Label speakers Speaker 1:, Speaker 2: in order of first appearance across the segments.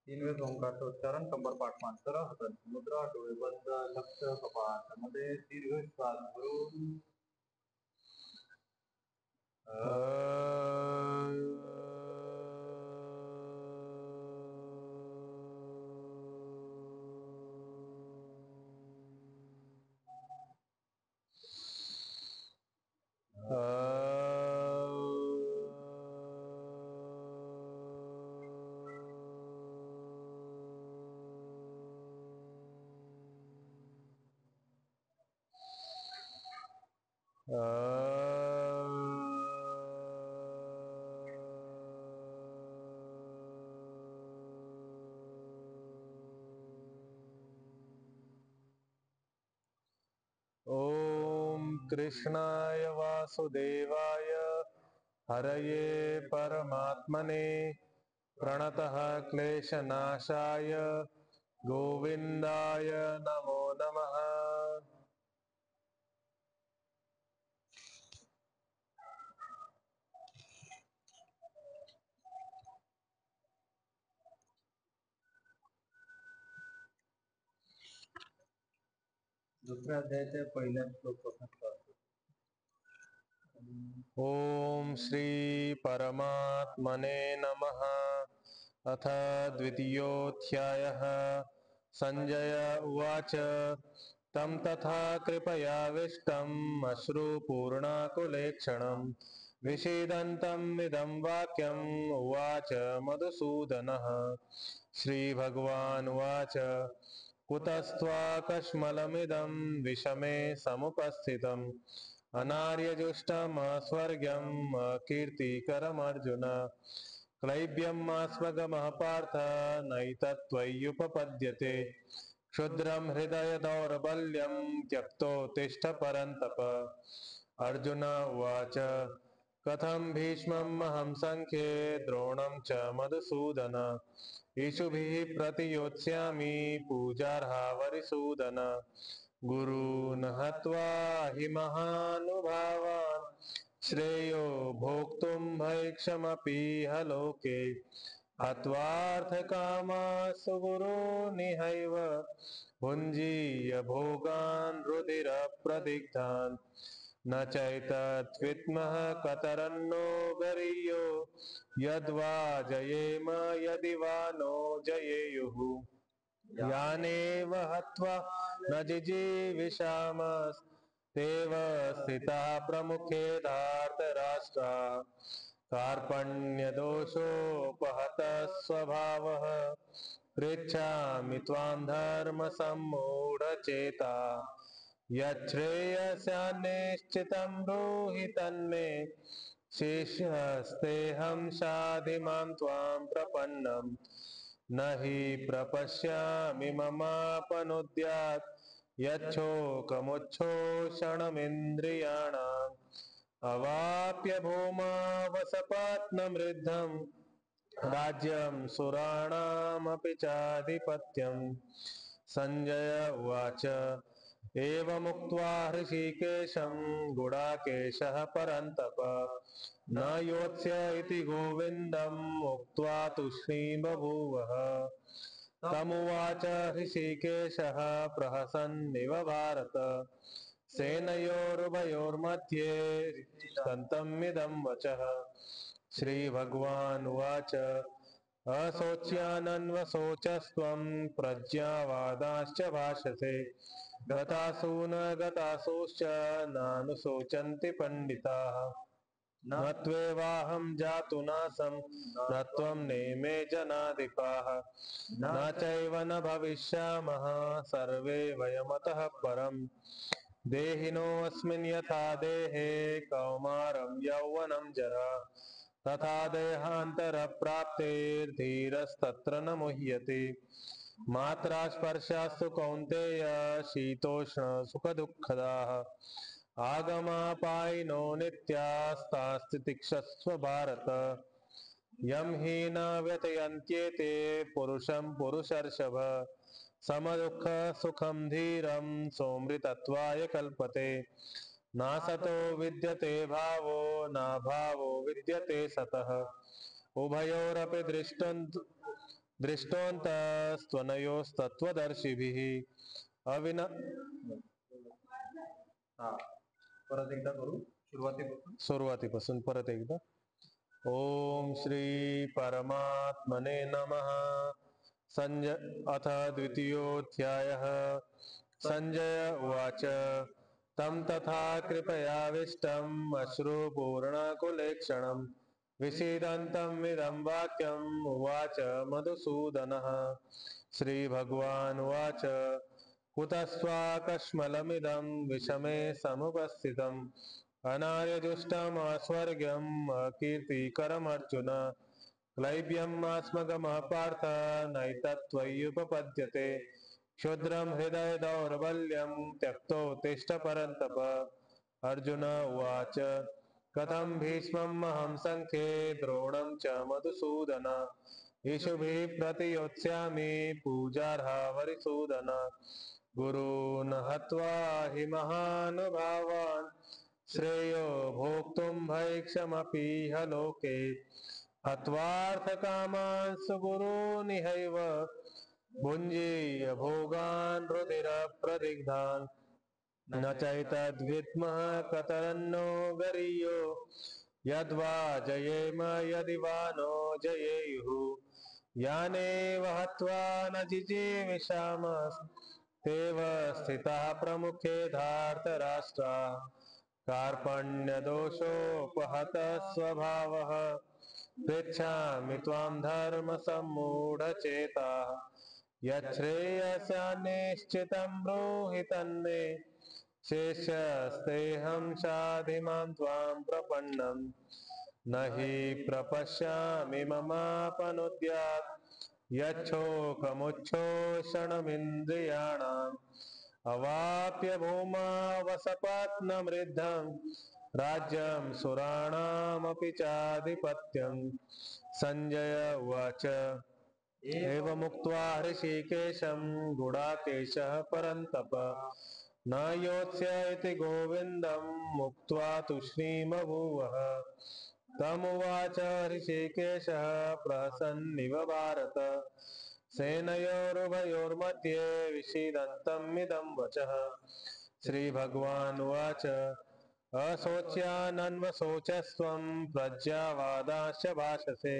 Speaker 1: तीन वेळेस ओंकारचं उच्चारण, कंबर पाठ मांतर, हातांची मुद्रा, डोळे बंद, लक्ष कपाळामध्ये दीर्घ श्वास भरून ओम कृष्णाय वासुदेवाय हरये परमात्मने प्रणतः क्लेशनाशाय गोविंदाय नमो नमः। दुसऱ्या अध्यायाच्या पहिल्या श्लोकापासून ओम श्री परमात्मने नमः। अथ द्वितीयोऽध्यायः। संजय उवाच तं तथा कृपयाविष्टम् अश्रुपूर्णाकुलेक्षणम् विषीदन्तम् इदं वाक्यम् उवाच मधुसूदनः। श्रीभगवानुवाच कुतस्त्वाकश्मलमिदं विषमे समुपस्थितम् अनार्यजुष्टमस्वर्ग्यम् अकीर्तिकरमर्जुन। क्लैब्यम् आस्वगमः पार्थ नैतत्त्वय्युपपद्यते। क्षुद्रं हृदय दौर्बल्यं त्यक्तोत्तिष्ठ परन्तप। अर्जुन उवाच कथं भीष्ममहं संख्ये द्रोणं च मधुसूदन ईशुभिः प्रतियोत्स्यामि पूजार्हा वरिसूदन। गुरून् हत्वा हि महानुभावान् श्रेयो भोक्तुं भैक्षमपीह लोके हत्वार्थकामास्तु गुरूनिहैव भुञ्जीय भोगान् रुधिरप्रदिग्धान् न चैतद्विद्मः कतरन्नो गरीयो यद्वा जयेम यदि वा नो जयेयुः। यानेव हत्वा न जिजीविषामस्तेव स्थिताः प्रमुखे धार्तराष्ट्रा। कार्पण्यदोषोपहतः स्वभावः पृच्छामि त्वां धर्मसम्मूढचेता। यच्छ्रेयस्यान्निश्चितं ब्रूहि तन्मे शिष्यस्तेऽहं शाधि मां त्वां प्रपन्नम् न हि प्रपश्यामि ममापनुद्यात् यच्छोकमुच्छोषणमिन्द्रियाणाम् अवाप्य भूमा वसपत्नमृद्धम् राज्यं सुराणामपि चाधिपत्यम्। संजय उवाच एवमुक्त्वा हृषीकेशं गुडाकेशः परन्तप न योत्स्य इति गोविन्दम् उक्त्वा तूष्णीं बभूवः। तमुवाच हृषीकेशः प्रहसन्निव भारत सेनयोरुभयोर्मध्ये दन्तमिदं वचः। श्रीभगवानुवाच अशोच्यानन्वशोचस्त्वं प्रज्ञावादांश्च भाषसे गतासु न गतासूश्च नानुशोचन्ति पंडिताः। न त्वेवाहं जातु नासं न त्वं नेमे जनाधिपाः न चैव न भविष्यामः सर्वे वयमतः परम्। देहिनोऽस्मिन् यथा देहे कौमारं यौवनं जरा तथा देहान्तरप्राप्तेर्धीरस्तत्र न मुह्यते। मात्रा स्पर्शास्तु कौन्तेय शीतोष्ण सुखदुःखदाः आगमापायिनो नित्यास्तास्ति तिक्षस्व भारत। यं हि न व्यथयन्त्येते पुरुषं पुरुषर्षभ समदुःख सुखं धीरं सोमृतत्वाय कल्पते। नासतो विद्यते भावो नाभावो विद्यते सतः उभयोरपि दृष्टं
Speaker 2: दृष्टोऽन्तस्त्वनयोस्तत्त्वदर्शिभिः अविन
Speaker 1: हा परत एकदा करू
Speaker 2: सुरुवातीपासून परत एकदा. ओम श्री परमात्मने नमः. अथ द्वितीयोऽध्यायः. संजय उवाच तं तथा कृपयाविष्टम् अश्रुपूर्णकुलेक्षणम् विषीदन्तम् इदं वाक्यम् उवाच मधुसूदनः. श्रीभगवानुवाच कुतस्त्वाकश्मलमिदं विषमे समुपस्थितम् अनार्यजुष्टमस्वर्ग्यम् अकीर्तिकरमर्जुन क्लैब्यमास्मगमः पार्थ नैतत्त्वय्युपपद्यते क्षुद्रं हृदय दौर्बल्यं त्यक्तोत्तिष्ठ परन्तप. अर्जुन उवाच कथं भीष्ममहं संख्ये द्रोणं च मधुसूदन ईशुभिः प्रतियोत्स्यामि पूजार्हा वरिसूदन. गुरून् हत्वा हि महानुभावान् श्रेयो भोक्तुं भैक्षमपीह लोके हत्वार्थकामान् सुगुरूनिहैव भुञ्जीय भोगान् रुधिरप्रदिग्धान् न चैतद्विद्मः कतरन्नो गरीयो यद्वा जयेम यदि वा नो जयेयुः. यानेव हत्वा न जिजीविषामस्तेव स्थिताः प्रमुखे धार्तराष्ट्राः कार्पण्यदोषोपहतः स्वभावः पृच्छामि त्वां धर्मसम्मूढचेताः यच्छ्रेयस्यान्निश्चितं ब्रूहि तन्मे शेषस्तेऽहं शाधिमां त्वां प्रपन्नम् न हि प्रपश्यामि ममापनुद्यात् यच्छोकमुच्छोषणमिन्द्रियाणाम् अवाप्य भूमा वसपत्नमृद्धं राज्यं सुराणामपि चाधिपत्यम्. संजय उवाच एवमुक्त्वा हृषीकेशं गुडाकेशः परन्तप न योत्स्य इति गोविन्दम् उक्त्वा तूष्णीमभूवः. तमुवाच हृषीकेशः प्रहसन्निव भारत सेनयोरुभयोर्मध्ये विषीदन्तमिदं वचः. श्रीभगवानुवाच अशोच्यानन्वशोचस्त्वं प्रज्ञावादाश्च भाषसे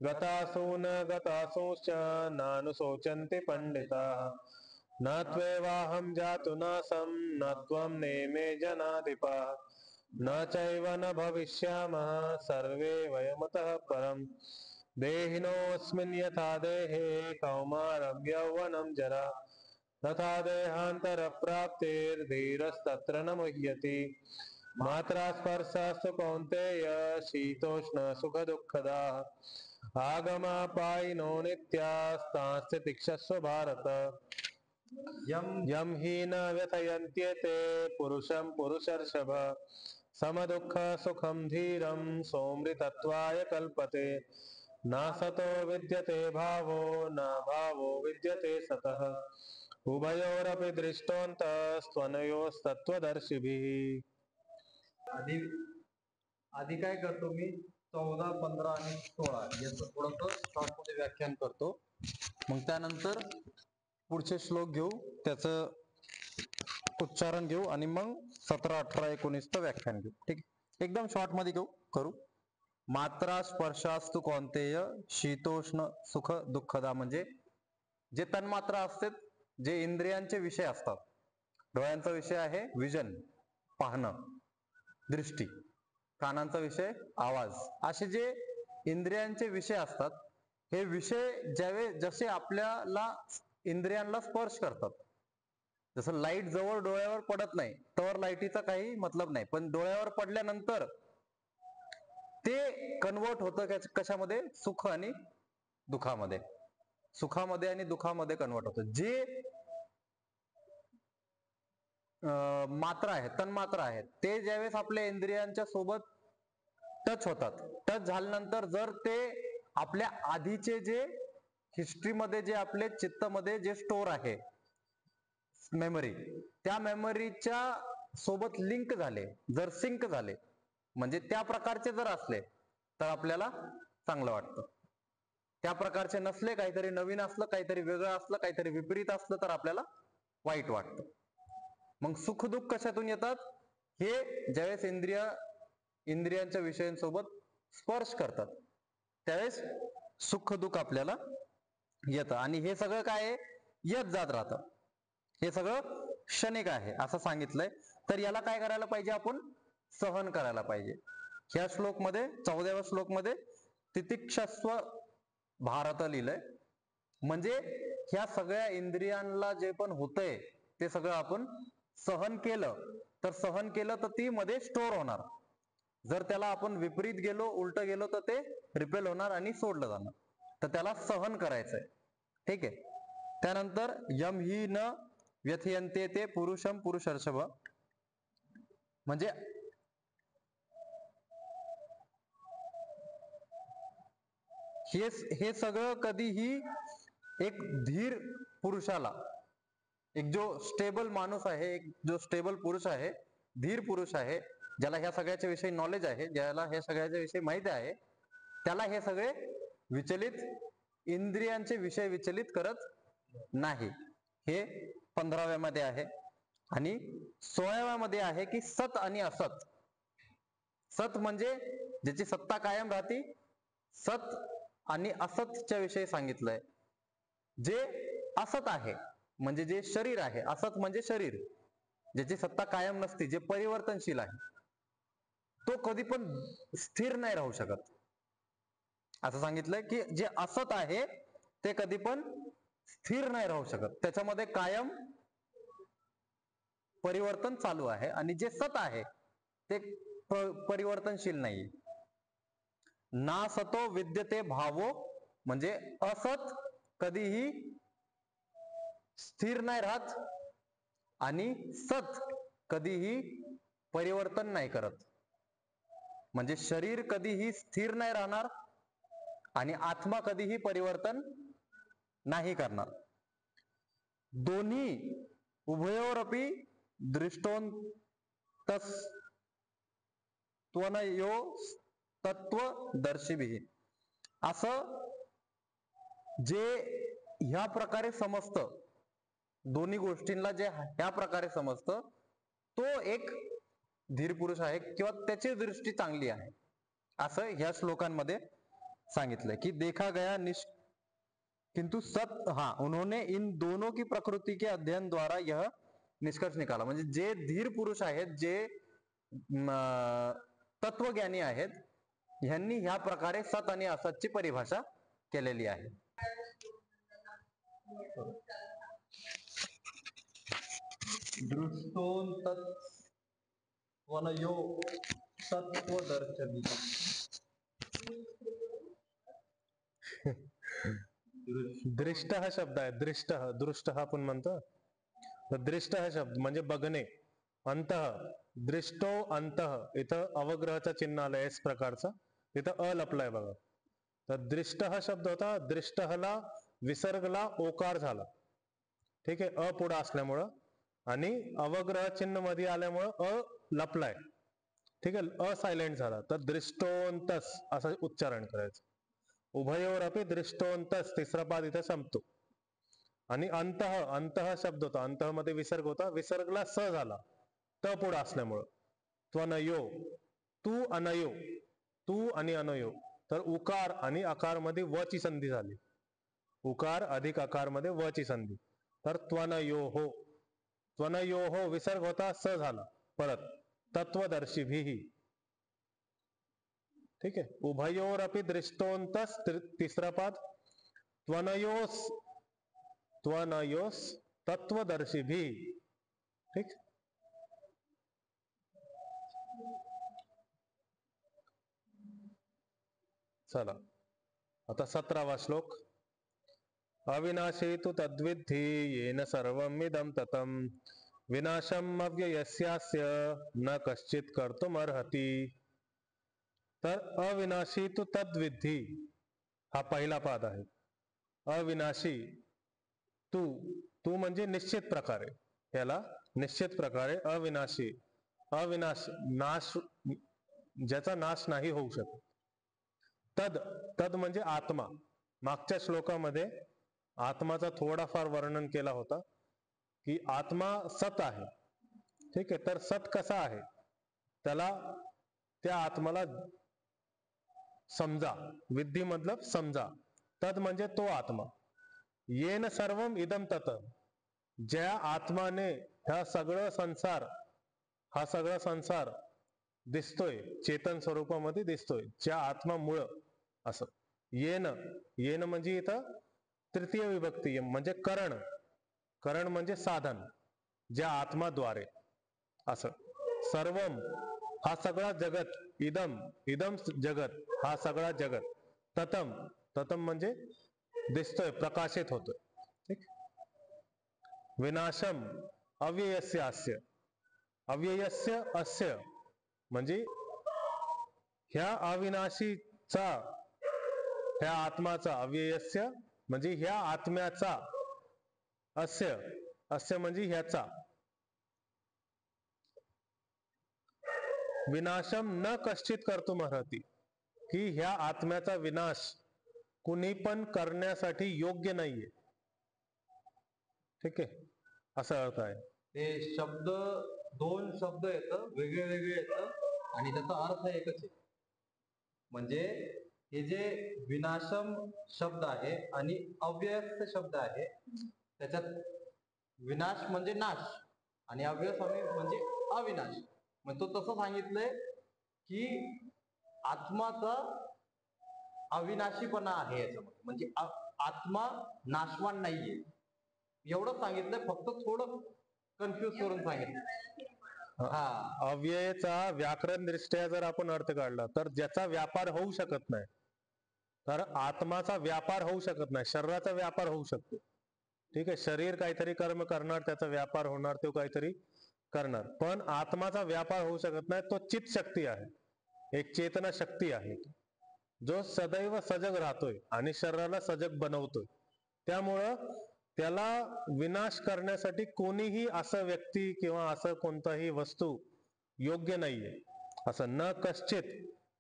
Speaker 2: गतासु न गतासूश्च नानुशोचन्ति पंडिताः. न त्वेवाहं जातु नासं न त्वं नेमे जनाधिपाः न चैव न भविष्यामः सर्वे वयमतः परम्. देहिनोऽस्मिन् यथा देहे कौमारं यौवनं जरा तथा देहान्तरप्राप्तिर्धीरस्तत्र न मुह्यति. मात्रा स्पर्शास्तु कौन्तेय शीतोष्ण सुखदुःखदाः आगमापायिनो नित्यास्तांस्ति तिक्षस्व भारत. यं हि न व्यथयन्त्येते पुरुषं पुरुषर्षभ समदुःख सुखं धीरं सोमृतत्वाय कल्पते. नासतो विद्यते भावो न भावो विद्यते सतः उभयोरपि दृष्टोऽन्तस्त्वनयोस्तत्त्वदर्शिभिः.
Speaker 1: आधी काय करतो मी 14, 15 आणि 16 याचं थोडंसं शॉर्टमध्ये व्याख्यान करतो. मग त्यानंतर पुढचे श्लोक घेऊ, त्याचं उच्चारण घेऊ आणि मग 17, 18, 19चं व्याख्यान घेऊ. ठीक, एकदम शॉर्टमध्ये करू. मात्रा स्पर्शास्तु कौन्तेय शीतोष्ण सुख दुःखदा म्हणजे जे तन्मात्रा असतात, जे इंद्रियांचे विषय असतात. डोळ्यांचा विषय आहे विजन, पाहणं, दृष्टी. कानांचा विषय आवाज. असे जे इंद्रियांचे विषय असतात, हे विषय जसे आपल्याला इंद्रियांना स्पर्श करतात. जसं लाईट जवळ डोळ्यावर पडत नाही तर लाईटीचा काही मतलब नाही, पण डोळ्यावर पडल्यानंतर ते कन्वर्ट होतं कशामध्ये? सुख आणि दुःखामध्ये. सुखामध्ये आणि दुःखामध्ये कन्वर्ट होतं. जे मात्रा आहेत, तन्मात्रा आहेत, ते ज्यावेळेस आपल्या इंद्रियांच्या सोबत टच होतात, टच झाल्यानंतर जर ते आपल्या आधीचे जे हिस्ट्रीमध्ये जे आपले चित्तामध्ये जे स्टोर आहे मेमरी, त्या मेमरीच्या सोबत लिंक झाले, जर सिंक झाले, म्हणजे त्या प्रकारचे जर असले तर आपल्याला चांगलं वाटतं. त्या प्रकारचे नसले, काहीतरी नवीन असलं, काहीतरी वेगळं असलं, काहीतरी विपरीत असलं तर आपल्याला वाईट वाटतं. मग सुख दुःख कशातून येतात? हे ज्यावेळेस इंद्रियांच्या विषयांसोबत स्पर्श करतात त्यावेळेस सुख दुःख आपल्याला येतं. आणि हे सगळं काय आहे? येत जात राहतं. हे सगळं क्षणिक आहे असं सांगितलंय. तर याला काय करायला पाहिजे? आपण सहन करायला पाहिजे. ह्या श्लोकमध्ये 14व्या श्लोकमध्ये तितिक्षस्व भारत लिहिलंय. म्हणजे ह्या सगळ्या इंद्रियांना जे पण होतंय ते सगळं आपण सहन केलं तर ती मध्ये स्टोअर होणार. जर त्याला आपण विपरीत गेलो, उलट गेलो तर ते रिपेल होणार आणि सोडलं जाणार. तर त्याला सहन करायचंय. ठीक आहे. त्यानंतर यम ही न व्यथयन्ते ते पुरुषम पुरुषर्षभ, म्हणजे हे सगळं कधीही एक धीर पुरुषाला, एक जो स्टेबल माणूस आहे, एक जो स्टेबल पुरुष आहे, धीर पुरुष आहे, ज्याला ह्या सगळ्याच्या विषयी नॉलेज आहे, ज्याला ह्या सगळ्याच्या विषयी माहिती आहे, त्याला हे सगळे इंद्रियांचे विषय विचलित करत नाही. हे 15व्या मध्ये आहे. आणि 16व्या मध्ये आहे की सत आणि असत. सत म्हणजे ज्याची सत्ता कायम राहते, सत आणि असतच्या विषयी सांगितलंय. जे असत आहे म्हणजे जे शरीर आहे, असत म्हणजे शरीर, ज्याची सत्ता कायम नसते, जे परिवर्तनशील आहे, तो कधी पण स्थिर नाही राहू शकत. असं सांगितलंय की जे असत आहे ते कधी पण स्थिर नाही राहू शकत, त्याच्यामध्ये कायम परिवर्तन चालू आहे. आणि जे सत आहे ते परिवर्तनशील नाही. ना सतो विद्यते भावो, म्हणजे असत कधीही स्थिर नाही राहत आणि सत कधीही परिवर्तन नाही करत. म्हणजे शरीर कधीही स्थिर नाही राहणार आणि आत्मा कधीही परिवर्तन नाही करणार. दोन्ही उभयोरपि दृष्टोंतस त्वनयो तत्वदर्शिभिः, असं जे ह्या प्रकारे समजतं, दोन्ही गोष्टींना जे ह्या प्रकारे समजतं, तो एक धीर पुरुष आहे किंवा त्याची दृष्टी चांगली आहे, असं ह्या श्लोकांमध्ये सांगितलंय. की देखा गया किंतु उन्होंने इन दोनों की प्रकृति के अध्ययन द्वारा यह निष्कर्ष निकाला. म्हणजे जे धीर पुरुष आहेत, जे तत्वज्ञानी आहेत, ह्यांनी ह्या प्रकारे सत आणि असतची परिभाषा केलेली आहे. दृष्टोंतत्वनयो तत्वदर्शनी.
Speaker 2: दृष्ट हा शब्द आहे. दृष्ट हा आपण म्हणतो. तर दृष्ट हा शब्द म्हणजे बघणे. अंतः, दृष्टो अंतः, इथं अवग्रहाचं चिन्ह आलं एस प्रकारचं, इथं अ लपलाय बघा. तर दृष्ट हा शब्द होता, दृष्टहला विसर्गला ओकार झाला. ठीक आहे, अ पुढं असल्यामुळं, आणि अवग्रह चिन्ह मध्ये आल्यामुळं अ लपलाय. ठीक आहे, अ सायलेंट झाला. तर दृष्टोंतस असं उच्चारण करायचं. उभयोरपि दृष्टोंतस, तिसरा पाद इथे संपतो. आणि अंतः शब्द होता, अंतः मध्ये विसर्ग होता, विसर्गला स झाला त पुढं असल्यामुळं. त्वनयो, तू अनयो, तू आणि अनयो. तर उकार आणि आकार मध्ये व ची संधी झाली. उकार अधिक आकार मध्ये व ची संधी. तर त्वनयोहो, त्वनयोहो विसर्ग होता, स झाला परत. तत्वदर्शीभिः. ठीक आहे. उभयोरपि दृष्टोंतस, तिसरा पाद. त्वनयोस तत्वदर्शीभिः. ठीक. चला आता 17वा श्लोक. अविनाशी तु तद्विद्धि येन सर्वम् इदं ततं विनाशम् अव्ययस्यास्य न कश्चित् कर्तुमर्हति. तर अविनाशी तु तद्विद्धि हा पहिला पाद आहे. अविनाशी, तू म्हणजे निश्चित प्रकारे, याला निश्चित प्रकारे अविनाशी, नाश, ज्याचा नाश नाही होऊ शकत. तद म्हणजे आत्मा, मागच्या श्लोकामध्ये आत्माचा थोडाफार वर्णन केला होता की आत्मा सत आहे. ठीक आहे, तर सत कसा आहे त्याला, त्या आत्माला समजा. विद्धी मतलब समजा. तद म्हणजे तो आत्मा. येन सर्वम इदम तत, ज्या आत्माने हा सगळा संसार दिसतोय, चेतन स्वरूपामध्ये दिसतोय, ज्या आत्मामुळं, असं. येन, येन म्हणजे इथं तृतीय विभक्ती म्हणजे करण. करण म्हणजे साधन, ज्या आत्माद्वारे, असं. सर्वम हा सगळा जगत, इदम, इदम जगत, हा सगळा जगत, ततम, ततम म्हणजे दिसतोय, प्रकाशित होतोय. ठीक. विनाशम अव्ययस्य अस्य, अव्ययस्य अस्य म्हणजे ह्या अविनाशीचा, ह्या आत्माचा, अव्ययस्य म्हणजे ह्या आत्म्याचा, अस्य, अस्य म्हणजे ह्याचा, विनाशम न कश्चित कर्तुम अर्हति, की ह्या आत्म्याचा विनाश कुणी पण करण्यासाठी योग्य नाहीये. ठीक आहे, असा अर्थ आहे.
Speaker 1: ते शब्द, दोन शब्द येतं, वेगळे वेगळे येतं आणि त्याचा अर्थ एकच आहे. म्हणजे हे जे विनाशम शब्द आहे आणि अव्यक्त शब्द आहे, त्याच्यात विनाश म्हणजे नाश आणि अव्यय म्हणजे अविनाश. मग तो तसं सांगितलंय की आत्माचा अविनाशीपणा आहे याच्यामध्ये, म्हणजे आत्मा नाशवान नाहीये, एवढं सांगितलंय. फक्त थोडं कन्फ्युज करून सांगितलं. हा,
Speaker 2: अव्ययचा व्याकरण दृष्ट्या जर आपण अर्थ काढला तर ज्याचा व्यापार होऊ शकत नाही, तर आत्माचा व्यापार होऊ शकत नाही, शरीराचा व्यापार होऊ शकतो. ठीक आहे, शरीर काहीतरी कर्म करणार, त्याचा व्यापार होणार, तो काहीतरी करणार, पण आत्माचा व्यापार होऊ शकत नाही. तो चित शक्ती आहे, एक चेतना शक्ती आहे, जो सदैव सजग राहतोय आणि शरीराला सजग बनवतोय. त्यामुळं त्याला विनाश करण्यासाठी कोणीही असं व्यक्ती किंवा असं कोणताही वस्तू योग्य नाहीये. असं न कश्चित,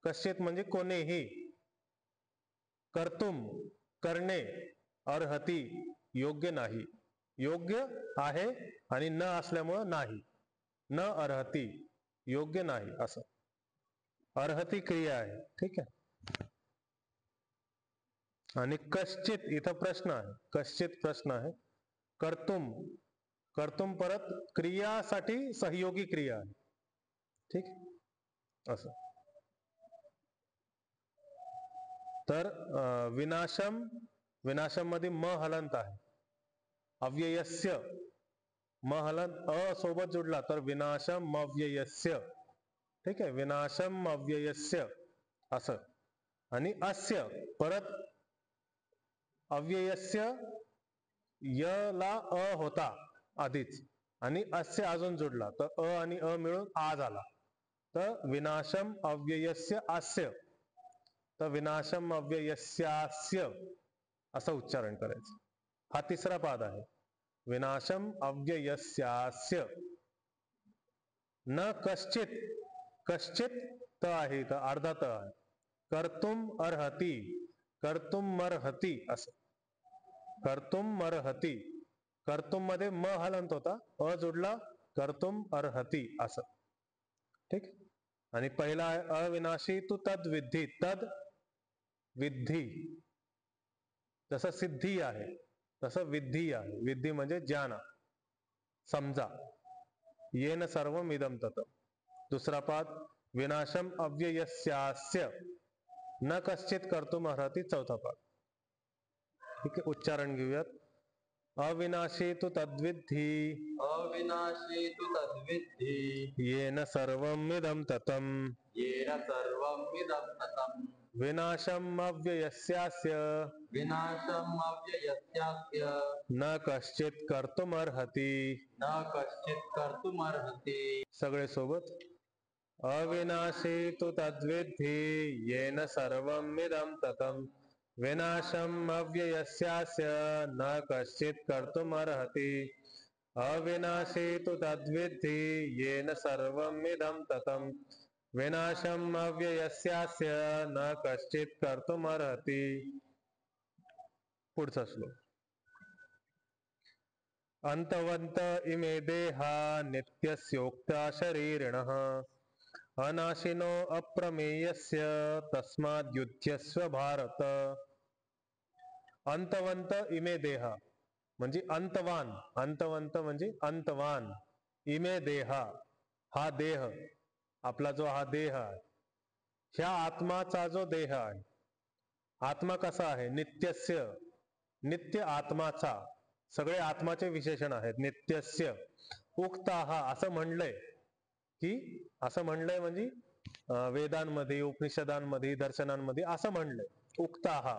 Speaker 2: कश्चित म्हणजे कोणीही, कर्तुम करणे, अर्हति योग्य नाही, योग्य आहे आणि न असल्यामुळं नाही, न अर्हति योग्य नाही, असं. अर्हति क्रिया आहे. ठीक आहे. आणि कश्चित इथं प्रश्न आहे, कश्चित प्रश्न आहे. कर्तुम, कर्तुम परत क्रियासाठी सहयोगी क्रिया आहे. ठीक, असं. तर विनाशम, विनाशम मध्ये म हलंत आहे. अव्ययस्य, म हलंत अ सोबत जोडला तर विनाशम अव्ययस्य. ठीक आहे, विनाशम अव्ययस्य असं. आणि अस्य परत अव्ययस्य, य ला अ होता आधीच आणि अस्य अजून जोडला तर अ आणि अ मिळून आ झाला, तर विनाशम अव्ययस्य अस्य. तर विनाशम अव्ययस्यास्य असं उच्चारण करायचं. हा तिसरा पाद आहे. विनाशम अव्ययस्यास्य. न कश्चित, कश्चित त आहे, तर अर्धा त आहे. कर्तुम अर्हति, कर्तुम अर्हति असं. कर्तुम अर्हति, कर्तुम मध्ये म हलंत होता, अ जोडला, कर्तुम अर्हति असं. ठीक. आणि पहिला आहे अविनाशी तू तद विद्धी, तद विद्धी, जसं सिद्धी आहे तसं विद्धी आहे. विद्धी म्हणजे ज्ञान, समजा. येन सर्वम इदम तत. दुसरा पाद विनाशम अव्ययस्यास्य न कश्चित कर्तुम अर्हति, चौथा पाद. ठीक आहे, उच्चारण घेऊयात. अविनाशी तु तद्विद्धि,
Speaker 1: अविनाशी तु तद्विद्धि,
Speaker 2: येन सर्वम इदम ततम,
Speaker 1: येन सर्वम इदं ततं.
Speaker 2: विनाशम अव्ययस्यास्य,
Speaker 1: विनाशम अव्ययस्यास्य
Speaker 2: न कश्चित कर्तुम अर्हति.
Speaker 1: न कश्चित कर्तुमर्हति.
Speaker 2: सगळे सोबत. अविनाशी तु तद्विद्धि, येन सर्वम इदं ततम, विनाशम अव्ययस्यास्य न कश्चित कर्तुम अर्हति. अविनाशी तु तद्विद्धि, येन सर्वम इदं ततम, विनाशम अव्ययस्यास्य न कश्चित कर्तुम अर्हति. पुढचा श्लोक. अंतवंत इमे देहा नित्यस्योक्ता शरीरिणः अनाशिनो अप्रमेयस्य तस्माद् युध्यस्व भारत. अंतवंत इमे देहा म्हणजे अंतवान, अंतवंत म्हणजे अंतवान, इमे देहा हा देह, आपला जो हा देह आहे, ह्या आत्माचा जो देह आहे, आत्मा कसा आहे, नित्यस्य, नित्य आत्माचा, सगळे आत्माचे विशेषण आहेत. नित्यस्य उक्ताः असं म्हणलंय, की असं म्हणलंय म्हणजे वेदांमध्ये, उपनिषदांमध्ये, दर्शनांमध्ये असं म्हणलंय, उक्ताः.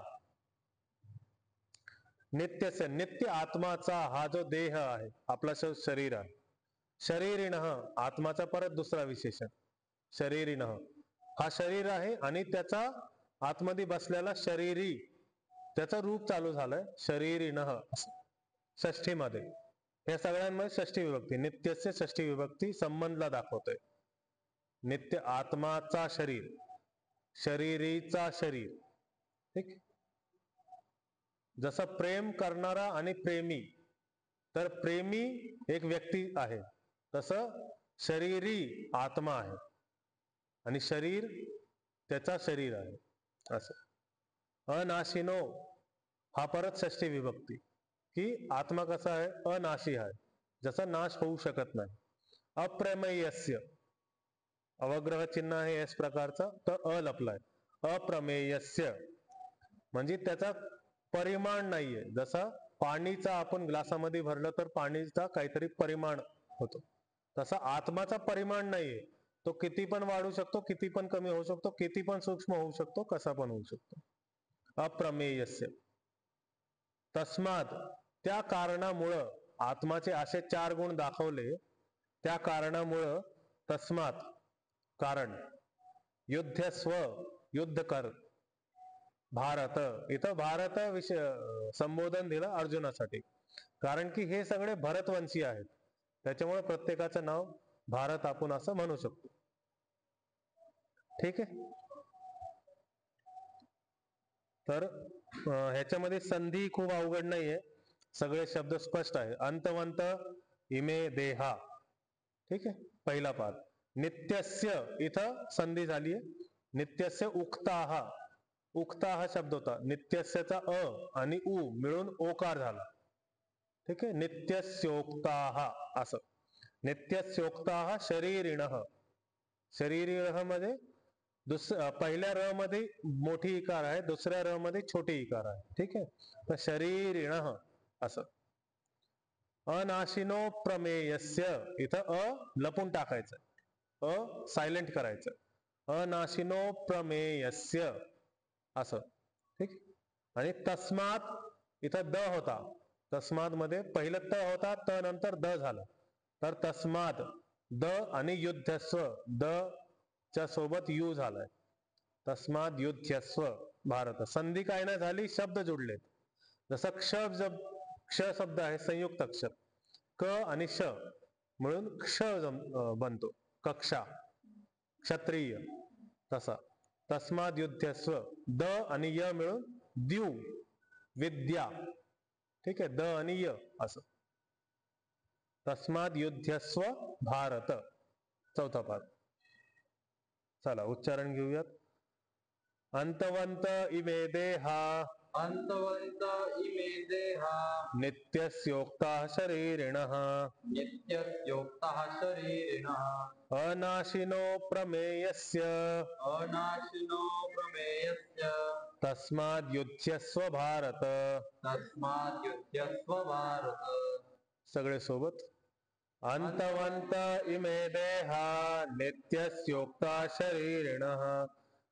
Speaker 2: नित्यस्य नित्य आत्माचा हा जो देह आहे, आपला शरीर आहे, शरीरिणः आत्माचा परत दुसरा विशेषण, शरीरिणः हा शरीर आहे आणि त्याचा आतमध्ये बसलेला शरीरी, त्याचं रूप चालू झालंय शरीरिणः षष्ठीमध्ये. या सगळ्यांमध्ये षष्ठी विभक्ती, नित्यस्य षष्ठी विभक्ती संबंधला दाखवतोय. नित्य आत्माचा शरीर, शरीरीचा शरीर. ठीक, जसं प्रेम करणारा आणि प्रेमी, तर प्रेमी एक व्यक्ती आहे, तसं शरीरी आत्मा आहे आणि शरीर त्याचा शरीर आहे. असं अनाशिनो हा परत षष्ठी विभक्ती, की आत्मा कसा आहे, अनाशी आहे, जसा नाश होऊ शकत नाही. अप्रमेयस्य अवग्रह चिन्ह आहे एस प्रकारचा, तर अ लपलाय. अप्रमेयस्य म्हणजे त्याचा परिमाण नाहीये. जसा पाणीचा आपण ग्लासामध्ये भरलं तर पाणीचा काहीतरी परिमाण होतो, तसा आत्माचा परिमाण नाहीये. तो किती पण वाढू शकतो, किती पण कमी होऊ शकतो, किती पण सूक्ष्म होऊ शकतो, कसा पण होऊ शकतो. अप्रमेयस्य. तस्मात त्या कारणामुळं, आत्माचे असे 4 गुण दाखवले, त्या कारणामुळं तस्मात कारण, युद्धस्व युद्ध कर, भारत, इथं भारत विषय संबोधन दिलं अर्जुनासाठी, कारण की हे सगळे भरतवंशी आहेत, त्याच्यामुळे प्रत्येकाचं नाव भारत आपण असं म्हणू शकतो. ठीक आहे. तर ह्याच्यामध्ये संधी खूप अवघड नाहीये, सगळे शब्द स्पष्ट आहे. अंतवंत इमे देहा, ठीक आहे, पहिला पाठ. नित्यस्य इथं संधी झाली आहे, नित्यस्य उक्ताः, उक्ताः शब्द होता, नित्यस्यचा अ आणि उ मिळून ओकार झाला. ठीक आहे, नित्यस्योक्ताः असं. नित्यस्योक्ताः शरीरिणः, शरीरिणः मध्ये पहिल्या र मध्ये मोठी इकार आहे, दुसऱ्या र मध्ये छोटी इकार आहे. ठीक आहे, तर शरीरिणः असं. अनाशिनो प्रमेयस्य इथं अ लपून टाकायचं, अ सायलेंट करायचं, अनाशिनो प्रमेयस्य असं. ठीक, आणि तस्मात इथं द होता, तस्मात मध्ये पहिलं त होता, त नंतर द झालं, तर तस्मात द आणि युद्धस्व, द च्या सोबत यू झालाय, तस्मात युध्यस्व भारत. संधी काय नाही झाली, शब्द जुडलेत. जसं क्ष शब्द आहे संयुक्त अक्षर, क आणि श मिळून क्ष बनतो, कक्षा, क्षत्रिय, तसा. तस्माद युध्यस्व, द आणि य मिळून द्यू, विद्या. ठीक आहे, द आणि य असं. तस्माद युध्यस्व भारत, चौथा पाठ. चला उच्चारण घेऊयात. अंतवंत इमे देहा,
Speaker 1: अंतवंत इमे देहा
Speaker 2: नित्यस्योक्ताः शरीरिणः
Speaker 1: नित्यस्योक्ताः शरीरिणः
Speaker 2: अनाशिनो प्रमेयस्य
Speaker 1: अनाशिनो प्रमेयस्य
Speaker 2: तस्माद् युध्यस्व भारत.
Speaker 1: तस्मात् युध्यस्व भारत.
Speaker 2: सगळे सोबत. अंतवंत इमे देहा नित्यस्योक्ता शरीरिणः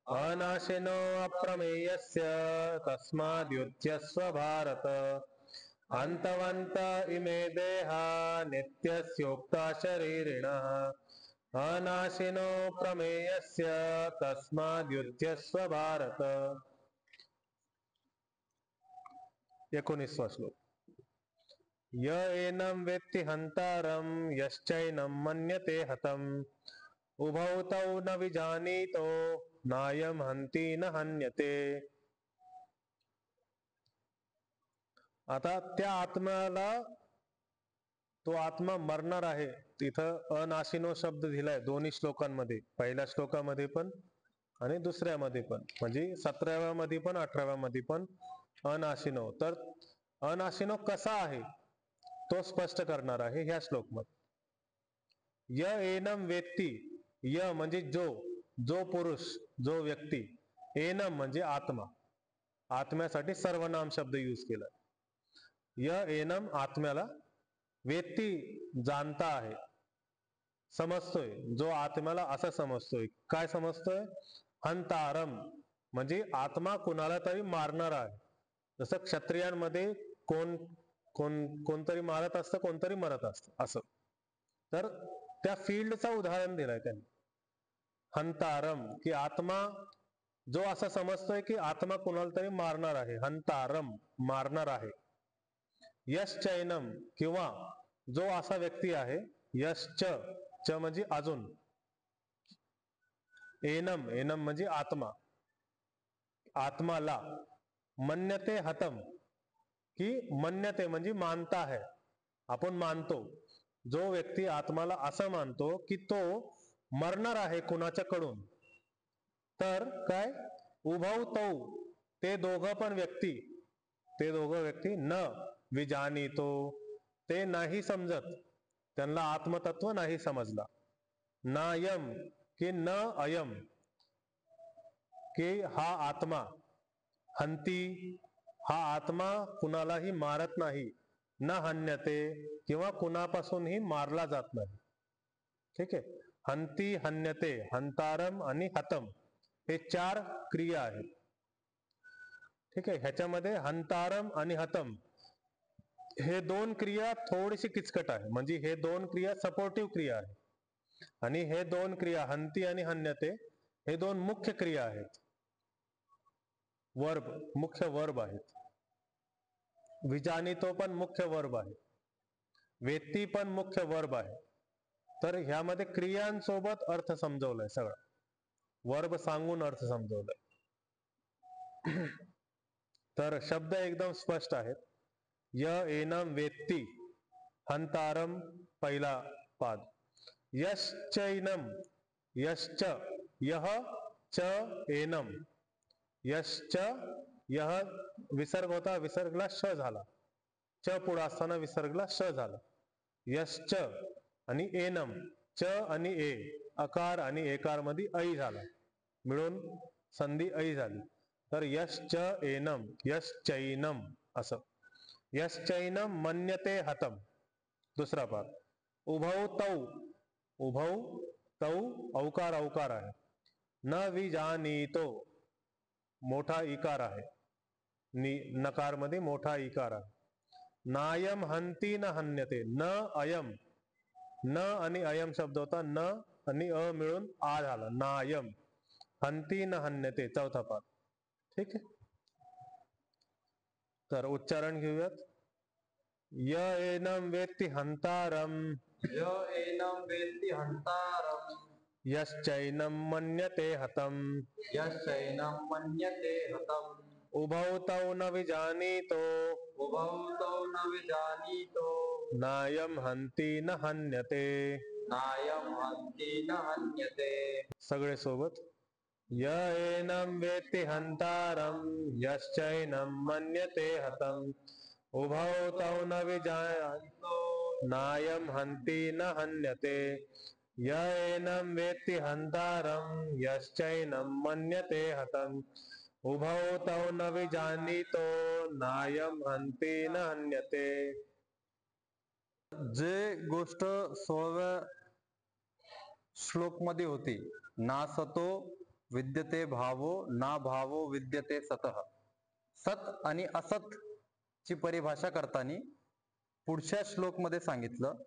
Speaker 2: अनाशिनो अप्रमेयस्य तस्माद् युध्यस्व भारत. अंतवंत इमे देहा नित्यस्योक्ता शरीरिणः अनाशिनो प्रमेयस्य तस्माद् युध्यस्व भारत. 19वा श्लोक. य एनं वेत्ति हन्तारं यश्चैनं मन्यते हतम् उभौ तौ न विजानीतो नायं हन्ति न हन्यते. आता त्या आत्म्याला, तो आत्मा मरणार आहे, तिथं अनाशिनो शब्द दिलाय दोन्ही श्लोकांमध्ये, पहिल्या श्लोकामध्ये पण आणि दुसऱ्यामध्ये पण, म्हणजे 17व्या मध्ये पण 18व्या मध्ये पण अनाशिनो. तर अनाशिनो कसा आहे तो स्पष्ट करणार आहे ह्या श्लोकमध्ये. य एनम वेत्ती, य म्हणजे जो, जो पुरुष, जो व्यक्ती, एनम म्हणजे आत्मा, आत्म्यासाठी सर्वनाम शब्द यूज केला. य एनम आत्म्याला, वेत्ती जाणता आहे, समजतोय, जो आत्म्याला असं समजतोय, काय समजतोय, हंतारम म्हणजे आत्मा कुणाला तरी मारणार आहे. जसं क्षत्रियांमध्ये कोणतरी मारत असतं, कोणतरी मरत असतं असं. तर त्या फील्डचं उदाहरण दिलंय त्यांनी, हंतारम, की आत्मा जो असं समजतोय की आत्मा कुणाला तरी मारणार आहे, हंतारम मारणार आहे. यश्चैनम किंवा जो असा व्यक्ती आहे, यश्च, च म्हणजे अजून, एनम, एनम म्हणजे आत्मा, आत्माला, मन्यते हतम, की मन्यते म्हणजे मानता है, आपण मानतो, जो व्यक्ती आत्माला असं मानतो की तो मरणार आहे कुणाच्याकडून, तर काय, उभौ तौ, ते दोघं पण व्यक्ती, ते दोघं व्यक्ती, न विजानीतो, ते नाही समजत, त्यांना आत्मतत्व नाही समजला. नायम, की न अयम, की हा आत्मा, हंती, हा आत्मा कुणालाही मारत नाही, न हन्यते, किंवा कुणापासूनही मारला जात नाही. ठीक आहे, हंती, हन्यते, हंतारम आणि हतम हे 4 क्रिया आहेत. ठीक आहे, ह्याच्यामध्ये हंतारम आणि हतम हे 2 क्रिया थोडीशी किचकट आहे, म्हणजे हे 2 क्रिया सपोर्टिव्ह क्रिया आहे, आणि हे 2 क्रिया हंती आणि हन्यते हे 2 मुख्य क्रिया आहेत, वर्ब, मुख्य वर्ब आहेत. विजानीतो पण मुख्य वर्ब आहे, वेत्ती पण मुख्य वर्ब आहे. तर ह्यामध्ये क्रियांसोबत अर्थ समजवलाय सगळा, वर्ब सांगून अर्थ समजवलाय. तर शब्द एकदम स्पष्ट आहेत. य एनम वेत्ती, हंतारम पहिला पाद, यश्चैनम, यश्च, यह, च एनम, यश्च, यह विसर्ग होता, विसर्गला श झाला, च पुढे असताना विसर्गला श झाला, यश्च आणि एनम, च आणि ए, अकार आणि एकार मध्ये ऐ झाला, मिळून संधी ऐ झाली. तर यश्च एनम, यश्चैनम असं. यश्चैनम मन्यते हतम, दुसरा पाद. उभौ तौ, उभौ तौ औकार औकार आहे. न विजानीतो, मोठा इकार आहे, नकार मध्ये मोठा इकार आहे. नायम हंती न हन्यते, न अयम, न आणि अयम शब्द होता, न आणि अ मिळून आ झाला, नायम, हंती न हन्यते चौथा पाद. ठीक आहे, तर उच्चारण घेऊयात. य एनम वेत्ति हंतारम,
Speaker 1: य एनम वेत्ति हंतारम,
Speaker 2: यश्चैनम मन्यते हतम,
Speaker 1: यश्चैनम मन्यते हतम,
Speaker 2: उभौ तौ न विजानीतो,
Speaker 1: उभौ तौ न विजानीतो,
Speaker 2: नायम हंती न हन्यते.
Speaker 1: नायम हंति न हन्यते.
Speaker 2: सगळे सोबत. य एनम वेत्ति हंतारम, यश्चैनम मन्यते हतम, उभौ तौ न विजानीतो, नायम हंति न हन्यते. य एनम वेत्ति हंतारम, यश्चैनम मन्यते हतम, उभौ तौ न विजानीतो, नायम हंति न हन्यते.
Speaker 1: जे गोष्ट 16व्या श्लोक मध्ये होती, ना सतो विद्यते भावो, ना भावो विद्यते सतः. सत आणि असत ची परिभाषा करताना पुढच्या श्लोक मध्ये सांगितलं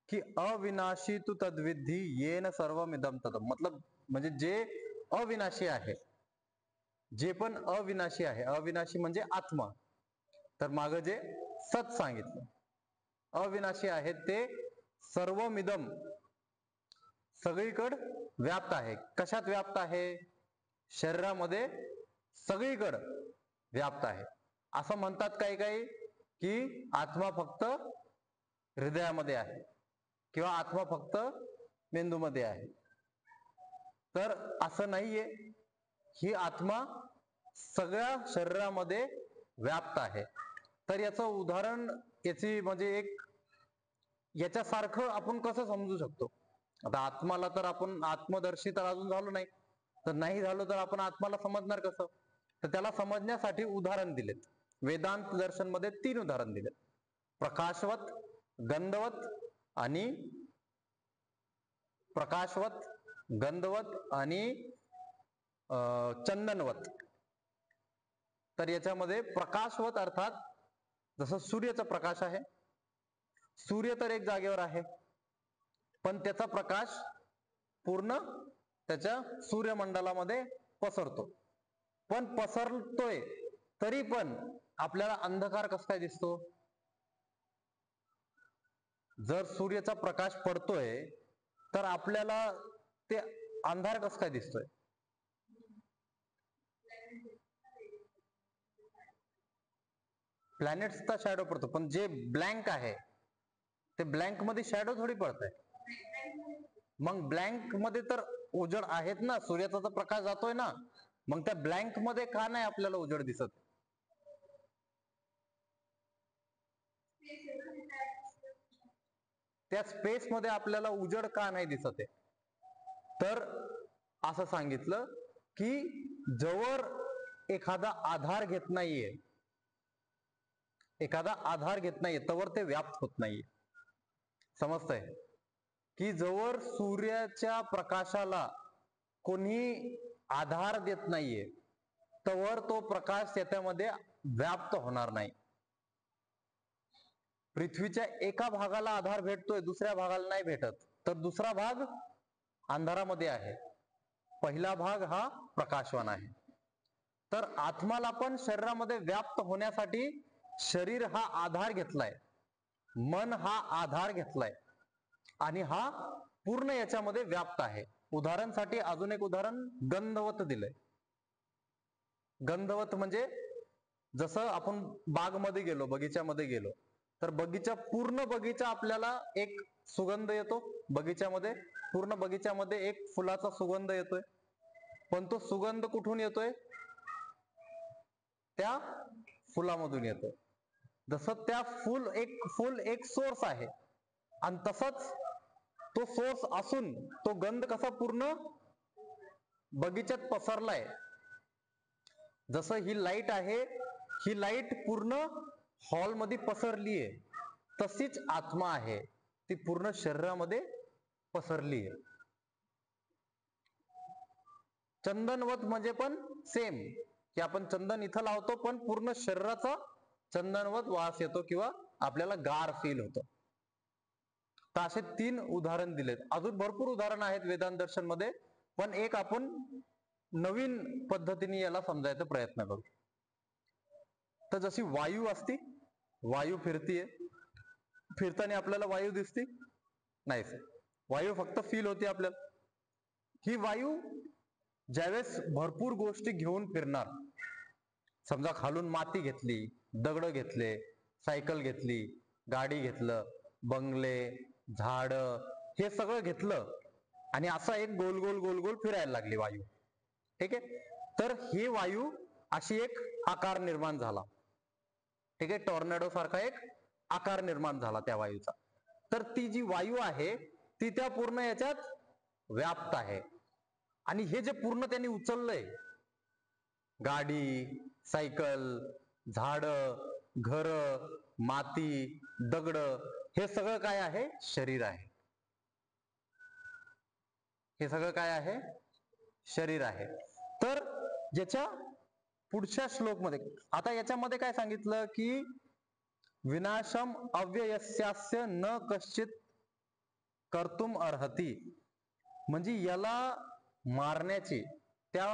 Speaker 1: की अविनाशी तू तद्विधी येन सर्वमिदं ततम्. मतलब म्हणजे जे अविनाशी आहे, जे पण अविनाशी आहे, अविनाशी म्हणजे आत्मा, तर मागे जे सत सांगितलं, अविनाशी आहे ते सर्वमिदम, सगळीकडे व्याप्त आहे. कशात व्याप्त आहे? शरीरामध्ये सगळीकडे व्याप्त आहे. असं म्हणतात काही काही की आत्मा फक्त हृदयामध्ये आहे किंवा आत्मा फक्त मेंदूमध्ये आहे. तर असं नाहीये. ही आत्मा सगळ्या शरीरामध्ये व्याप्त आहे. तर याचं उदाहरण, याची म्हणजे एक याच्यासारखं आपण कसं समजू शकतो? आता आत्माला तर आपण आत्मदर्शी तर अजून झालो नाही, तर नाही झालो तर आपण आत्माला समजणार कसं? तर त्याला समजण्यासाठी उदाहरण दिलेत. वेदांत दर्शन मध्ये 3 उदाहरण दिलेत: प्रकाशवत, गंधवत आणि चंदनवत. तर याच्यामध्ये प्रकाशवत अर्थात जसं सूर्याचा प्रकाश आहे. सूर्य तर एक जागेवर आहे, पण त्याचा प्रकाश पूर्ण त्याच्या सूर्यमंडलामध्ये पसरतो. पण पसरतोय तरी पण आपल्याला अंधकार कसा काय दिसतो? जर सूर्याचा प्रकाश पडतोय तर आपल्याला ते अंधार कसा काय दिसतोय? प्लॅनेट्सचा शॅडो पडतो, पण जे ब्लँक आहे ते ब्लँक मध्ये शॅडो थोडी पडतंय. मग ब्लँक मध्ये तर उजेड आहेत ना, सूर्याचा तर प्रकाश जातोय ना, मग त्या ब्लँक मध्ये का नाही आपल्याला उजेड दिसत? त्या स्पेस मध्ये आपल्याला उजेड का नाही दिसत आहे? तर असं सांगितलं की जोवर एखादा आधार घेत नाहीये तोवर ते व्याप्त होत नाहीये. समजतंय? की जोवर सूर्याच्या प्रकाशाला कोणी आधार देत नाहीये तोवर तो प्रकाश त्याच्यामध्ये व्याप्त होणार नाही. पृथ्वीच्या एका भागाला आधार भेटतोय, दुसऱ्या भागाला नाही भेटत, तर दुसरा भाग अंधारामध्ये आहे, पहिला भाग हा प्रकाशवान आहे. तर आत्माला पण शरीरामध्ये व्याप्त होण्यासाठी शरीर हा आधार घेतलाय, मन हा आधार घेतलाय आणि हा पूर्ण याच्यामध्ये व्याप्त आहे. उदाहरणासाठी अजून एक उदाहरण गंधवत दिलंय. गंधवत म्हणजे जसं आपण बागमध्ये गेलो, बगीच्यामध्ये गेलो, तर पूर्ण बगीचा आपल्याला एक सुगंध येतो. बगीच्यामध्ये पूर्ण बगीच्यामध्ये एक फुलाचा सुगंध येतोय, पण तो सुगंध कुठून येतोय? त्या फुलामधून येतोय. जसं त्या फुल एक सोर्स आहे, आणि तसंच तो सोर्स असून तो गंध कसा पूर्ण बगीच्यात पसरलाय. जसं ही लाईट आहे, ही लाईट पूर्ण हॉलमध्ये पसरलीये, तशीच आत्मा आहे, ती पूर्ण शरीरामध्ये पसरलीये. चंदनवत म्हणजे पण सेम, की आपण चंदन इथं लावतो पण पूर्ण शरीराचा चंदनवत वास येतो किंवा आपल्याला गार फील होतं. तर असे 3 उदाहरण दिलेत. अजून भरपूर उदाहरण आहेत वेदांत दर्शन मध्ये, पण एक आपण नवीन पद्धतीने याला समजायचा प्रयत्न करू. तर जशी वायू असती, वायू फिरतीये, फिरताना आपल्याला वायू दिसते नाही, वायू फक्त फील होते आपल्याला. ही वायू ज्यावेळेस भरपूर गोष्टी घेऊन फिरणार, समजा खालून माती घेतली, दगड घेतले, सायकल घेतली, गाडी घेतलं, बंगले, झाड, हे सगळं घेतलं आणि असा एक गोल गोल गोल गोल फिरायला लागली वायू. ठीक आहे? तर ही वायू अशी एक आकार निर्माण झाला. ठीक आहे? टॉर्नेडो सारखा एक आकार निर्माण झाला त्या वायूचा. तर ती जी वायू आहे ती त्या पूर्ण याच्यात व्याप्त आहे. आणि हे जे पूर्ण त्यांनी उचललंय, गाडी, सायकल, झाड, घर, माती, दगड, हे सगळं काय आहे? शरीर आहे. हे सगळं काय आहे? शरीर आहे. तर याच्या पुढच्या श्लोक मध्ये, आता याच्यामध्ये काय सांगितलं की विनाशम अव्ययस्यास्य न कश्चित कर्तुम अर्हति. म्हणजे याला मारण्याची, त्या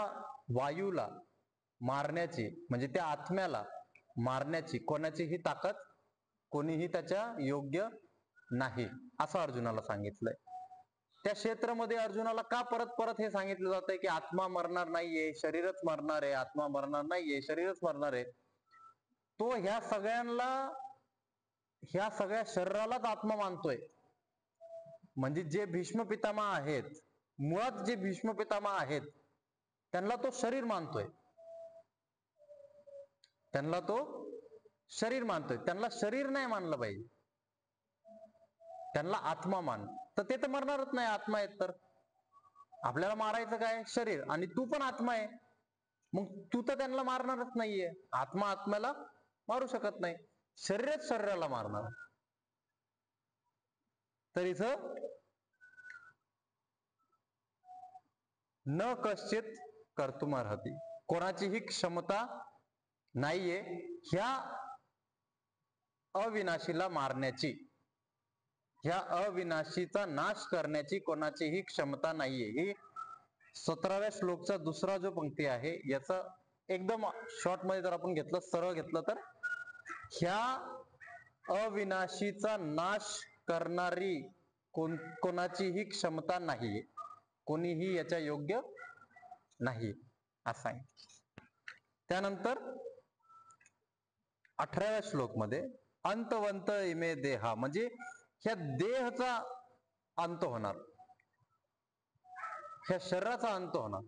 Speaker 1: वायूला मारण्याची, म्हणजे त्या आत्म्याला मारण्याची कोणाचीही ताकद कोणीही त्याच्या योग्य नाही, असं अर्जुनाला सांगितलंय. त्या क्षेत्रामध्ये अर्जुनाला का परत परत हे सांगितलं जातंय की आत्मा मरणार नाहीये, शरीरच मरणार आहे, आत्मा मरणार नाहीये, शरीरच मरणार आहे. तो ह्या सगळ्यांना ह्या सगळ्या शरीरालाच आत्मा मानतोय. म्हणजे जे भीष्म पितामह आहेत, मुळात जे भीष्म पितामह आहेत त्यांना तो शरीर मानतोय. त्यांना तो शरीर मानतोय. त्यांना शरीर नाही मानलं पाहिजे, त्यांना आत्मा मान. तर ते तर मरणारच नाही, आत्मा आहेत तर. आपल्याला मारायचं काय? शरीर. आणि तू पण आत्मा आहे, मग तू तर त्यांना मारणारच नाहीये. आत्मा आत्म्याला मारू शकत नाही, शरीरच शरीराला मारणार. तर इथं न कश्चित कर्तुमर्हति, कोणाचीही क्षमता नाहीये ह्या अविनाशीला मारण्याची, ह्या अविनाशीचा नाश करण्याची कोणाचीही क्षमता नाहीये. ही 17व्या श्लोकचा दुसरा जो पंक्ती आहे, याचा एकदम शॉर्ट मध्ये जर आपण घेतलं, सरळ घेतलं, तर ह्या अविनाशीचा नाश करणारी कोणाचीही क्षमता नाहीये, कोणीही याच्या योग्य नाही असं आहे. त्यानंतर 18व्या श्लोक मध्ये अंतवंत इमे देहा, म्हणजे ह्या देहाचा अंत होणार, ह्या शरीराचा अंत होणार.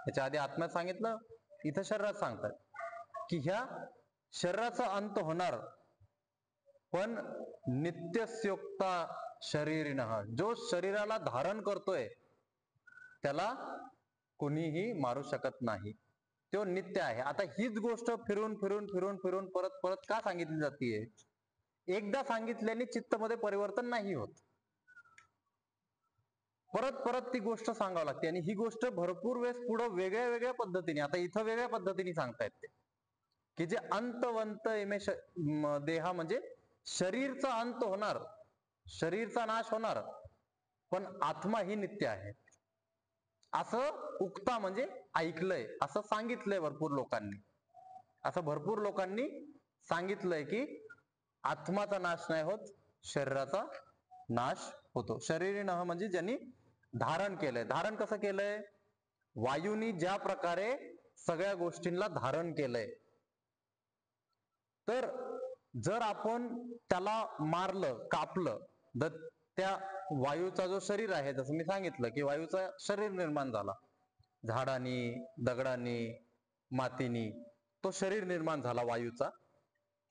Speaker 1: याच्या आधी आत्म्यात सांगितलं, इथं शरीरात सांगतात की ह्या शरीराचा अंत होणार, पण नित्यस्योक्ता शरीरिणः, जो शरीराला धारण करतोय त्याला कोणीही मारू शकत नाही, तो नित्य आहे. आता हीच गोष्ट फिरून फिरून फिरून फिरून परत परत का सांगितली जाते? एकदा सांगितल्याने चित्तामध्ये परिवर्तन नाही होत, परत परत ती गोष्ट सांगावी लागते. आणि ही गोष्ट भरपूर वेळेस पुढे वेगळ्या वेगळ्या पद्धतीने, आता इथं वेगळ्या पद्धतीने सांगता येते की जे अंतवंत इमे देहा, म्हणजे शरीरचा अंत होणार, शरीरचा नाश होणार, पण आत्मा ही नित्य आहे असं उक्ता, म्हणजे ऐकलंय, असं सांगितलंय भरपूर लोकांनी. असं भरपूर लोकांनी सांगितलंय की आत्माचा नाश नाही होत, शरीराचा नाश होतो. शरीरिणः म्हणजे ज्यांनी धारण केलंय. धारण कसं केलंय? वायूनी ज्या प्रकारे सगळ्या गोष्टींना धारण केलंय, तर जर आपण त्याला मारलं, कापलं, तर त्या वायूचा जो शरीर आहे, जसं मी सांगितलं की वायूचा शरीर निर्माण झाला, झाडांनी, दगडांनी, मातीनी तो शरीर निर्माण झाला वायूचा.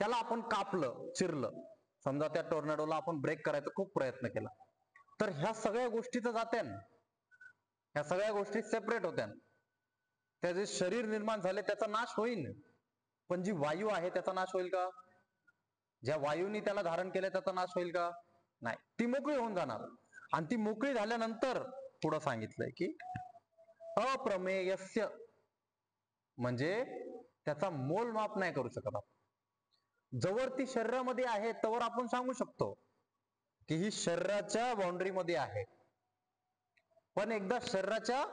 Speaker 1: त्याला आपण कापलं, चिरलं, समजा त्या टोर्नेडोला आपण ब्रेक करायचा खूप प्रयत्न केला, तर ह्या सगळ्या गोष्टी तर जात्या, ह्या सगळ्या गोष्टी सेपरेट होत्या. त्याचे शरीर निर्माण झाले, त्याचा नाश होईल, पण जी वायू आहे त्याचा नाश होईल का? ज्या वायूनी त्याला धारण केलं त्याचा नाश होईल का? नाही, ती मोकळी होऊन जाणार. आणि ती मोकळी झाल्यानंतर पुढं सांगितलंय की अप्रमेयस्य, म्हणजे त्याचा मोलमाप नाही करू शकत आपण. जवळ ती शरीरामध्ये आहे तवर आपण सांगू शकतो की ही शरीराच्या बाउंड्री मध्ये आहे, पण एकदा शरीराच्या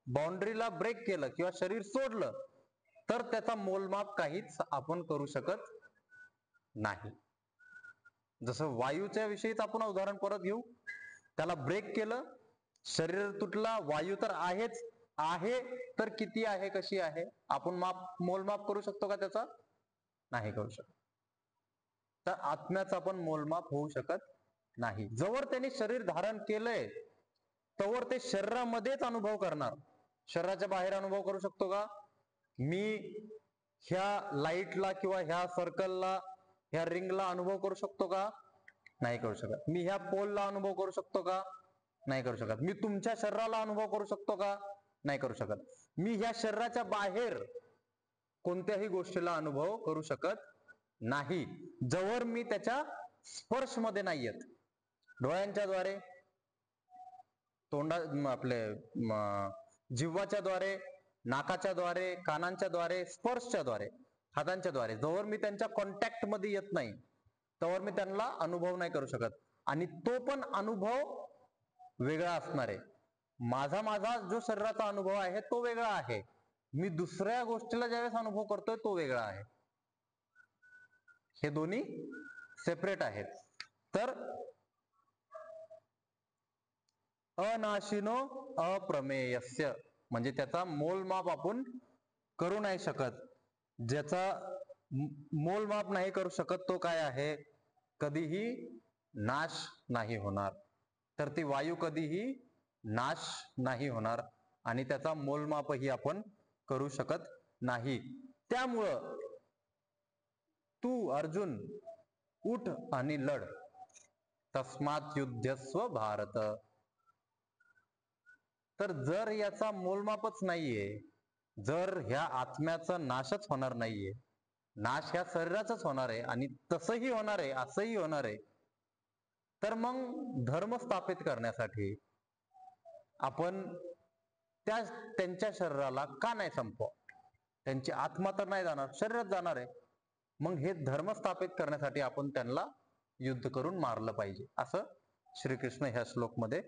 Speaker 1: बाउंड्रीला ब्रेक केलं किंवा शरीर सोडलं, तर त्याचा मोलमाप काहीच आपण करू शकत नाही. जसं वायूच्या विषयीच आपण उदाहरण परत घेऊ, त्याला ब्रेक केलं, शरीर तुटला, वायू तर आहेच आहे, तर किती आहे, कशी आहे, आपण मोलमाप करू शकतो का त्याचा? नाही करू शकत. तर आत्म्याचा पण मोलमाप होऊ शकत नाही. जवळ त्यांनी शरीर धारण केलंय तवर ते शरीरामध्येच अनुभव करणार, शरीराच्या बाहेर अनुभव करू शकतो का? मी ह्या लाईटला किंवा ह्या सर्कलला, ह्या रिंगला अनुभव करू शकतो का? नाही करू शकत. मी ह्या पोलला अनुभव करू शकतो का? नाही करू शकत. मी तुमच्या शरीराला अनुभव करू शकतो का? नाही करू शकत. मी ह्या शरीराच्या बाहेर कोणत्याही गोष्टीला अनुभव करू शकत नाही, जवळ मी त्याच्या स्पर्श मध्ये नाही येत. डोळ्यांच्या द्वारे, आपले जिव्हाच्या द्वारे, नाकाच्या द्वारे, कानांच्या द्वारे, स्पर्शच्या द्वारे, हातांच्या द्वारे, जवळ मी त्यांच्या कॉन्टॅक्ट मध्ये येत नाही तवर मी त्यांना अनुभव नाही करू शकत. आणि तो पण अनुभव वेगळा असणार आहे. माझा जो शरीराचा अनुभव आहे तो वेगळा आहे, मी दुसऱ्या गोष्टीला ज्यावेळेस अनुभव करतोय तो वेगळा आहे. हे दोन्ही सेपरेट आहेत. तर अनाशिनो अप्रमेयस्य, म्हणजे त्याचा मोलमाप आपण करू नाही शकत, ज्याचा मोलमाप नाही करू शकत तो काय आहे, कधीही नाश नाही होणार. तर ती वायू कधीही नाश नाही होणार आणि त्याचा मोलमापही आपण करू शकत नाही. त्यामुळं तू अर्जुन उठ आणि लढ, तस्मात युद्धस्व भारत. तर जर याचा मोलमापच नाहीये, जर ह्या आत्म्याचा नाशच होणार नाहीये, नाश ह्या शरीराचाच होणार आहे आणि तसंही होणार आहे, असंही होणार आहे, तर मग धर्म स्थापित करण्यासाठी आपण त्यांच्या शरीराला का नाही संपवा? त्यांची आत्मा तर नाही जाणार, शरीरच जाणार आहे. मग हे धर्म स्थापित करण्यासाठी आपण त्यांना युद्ध करून मारलं पाहिजे, असं श्रीकृष्ण ह्या श्लोकमध्ये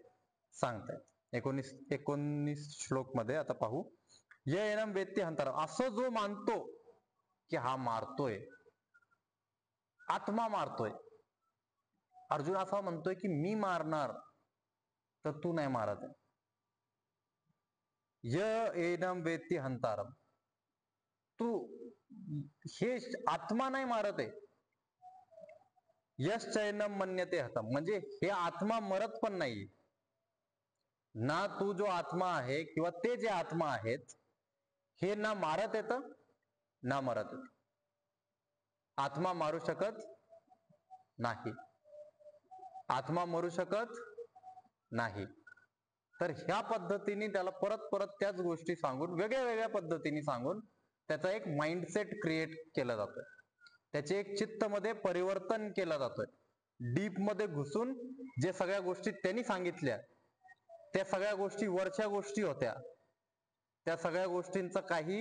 Speaker 1: सांगतायत. 19 श्लोक मध्ये आता पाहू. य एनम वेत्ती हंतारम, असं जो मानतो की हा मारतोय, आत्मा मारतोय. अर्जुन असा म्हणतोय की मी मारणार, तर तू नाही मारत आहे. य एनम वेत्ती हंतारम, तू हे आत्मा नाही मारत आहे. यश चैनम मन्यते हतम, म्हणजे हे आत्मा मरत पण नाही ना. तू जो आत्मा आहे किंवा ते जे आत्मा आहेत हे ना मारत येत ना मरत येत. आत्मा मारू शकत नाही, आत्मा मरू शकत नाही. तर ह्या पद्धतीने त्याला परत परत त्याच गोष्टी सांगून, वेगळ्या वेगळ्या पद्धतीने सांगून त्याचा एक माइंडसेट क्रिएट केला जातोय, त्याचे एक चित्तमध्ये परिवर्तन केलं जातोय. डीप मध्ये घुसून जे सगळ्या गोष्टी त्यांनी सांगितल्या त्या सगळ्या गोष्टी वरच्या गोष्टी होत्या, त्या सगळ्या गोष्टींचं काही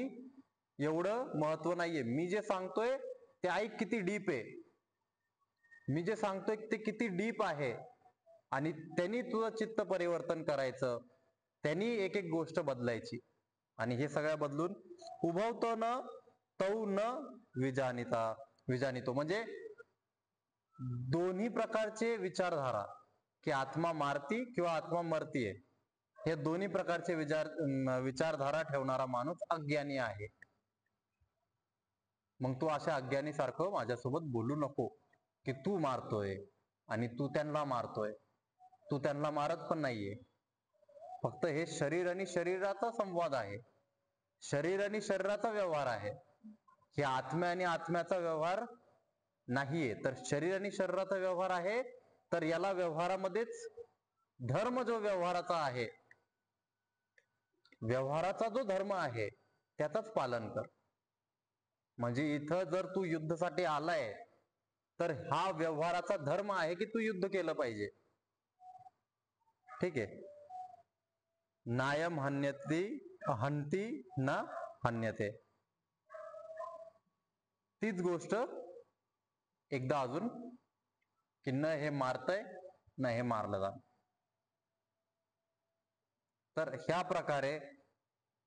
Speaker 1: एवढं महत्व नाहीये. मी जे सांगतोय ते ऐक किती डीप आहे, मी जे सांगतोय ते किती डीप आहे. आणि त्यांनी तुझं चित्त परिवर्तन करायचं, त्यांनी एक एक गोष्ट बदलायची आणि हे सगळ्या बदलून उभवतो न तौ न विजानितो, म्हणजे दोन्ही प्रकारचे विचारधारा की आत्मा मारती किंवा आत्मा मरतीये, हे दोन्ही प्रकारचे विचारधारा ठेवणारा माणूस अज्ञानी आहे. मग तू अशा अज्ञानी सारखं माझ्यासोबत बोलू नको की तू मारतोय आणि तू त्यांना मारतोय. तू त्यांना मारत पण नाहीये, फक्त हे शरीर आणि शरीराचा संवाद आहे, शरीर आणि शरीराचा व्यवहार आहे. हे आत्म्या आणि आत्म्याचा व्यवहार नाहीये. तर शरीर आणि शरीराचा व्यवहार आहे, तर याला व्यवहारामध्येच धर्म जो व्यवहाराचा आहे, व्यवहाराचा जो धर्म आहे त्याचाच पालन कर. म्हणजे इथं जर तू युद्धासाठी आलाय तर हा व्यवहाराचा धर्म आहे की तू युद्ध केलं पाहिजे. ठीक आहे. नायम हन्यती हंती न हन्यते, तीच गोष्ट एकदा अजून की न हे मारतय न हे मारलं जात. तर ह्या प्रकारे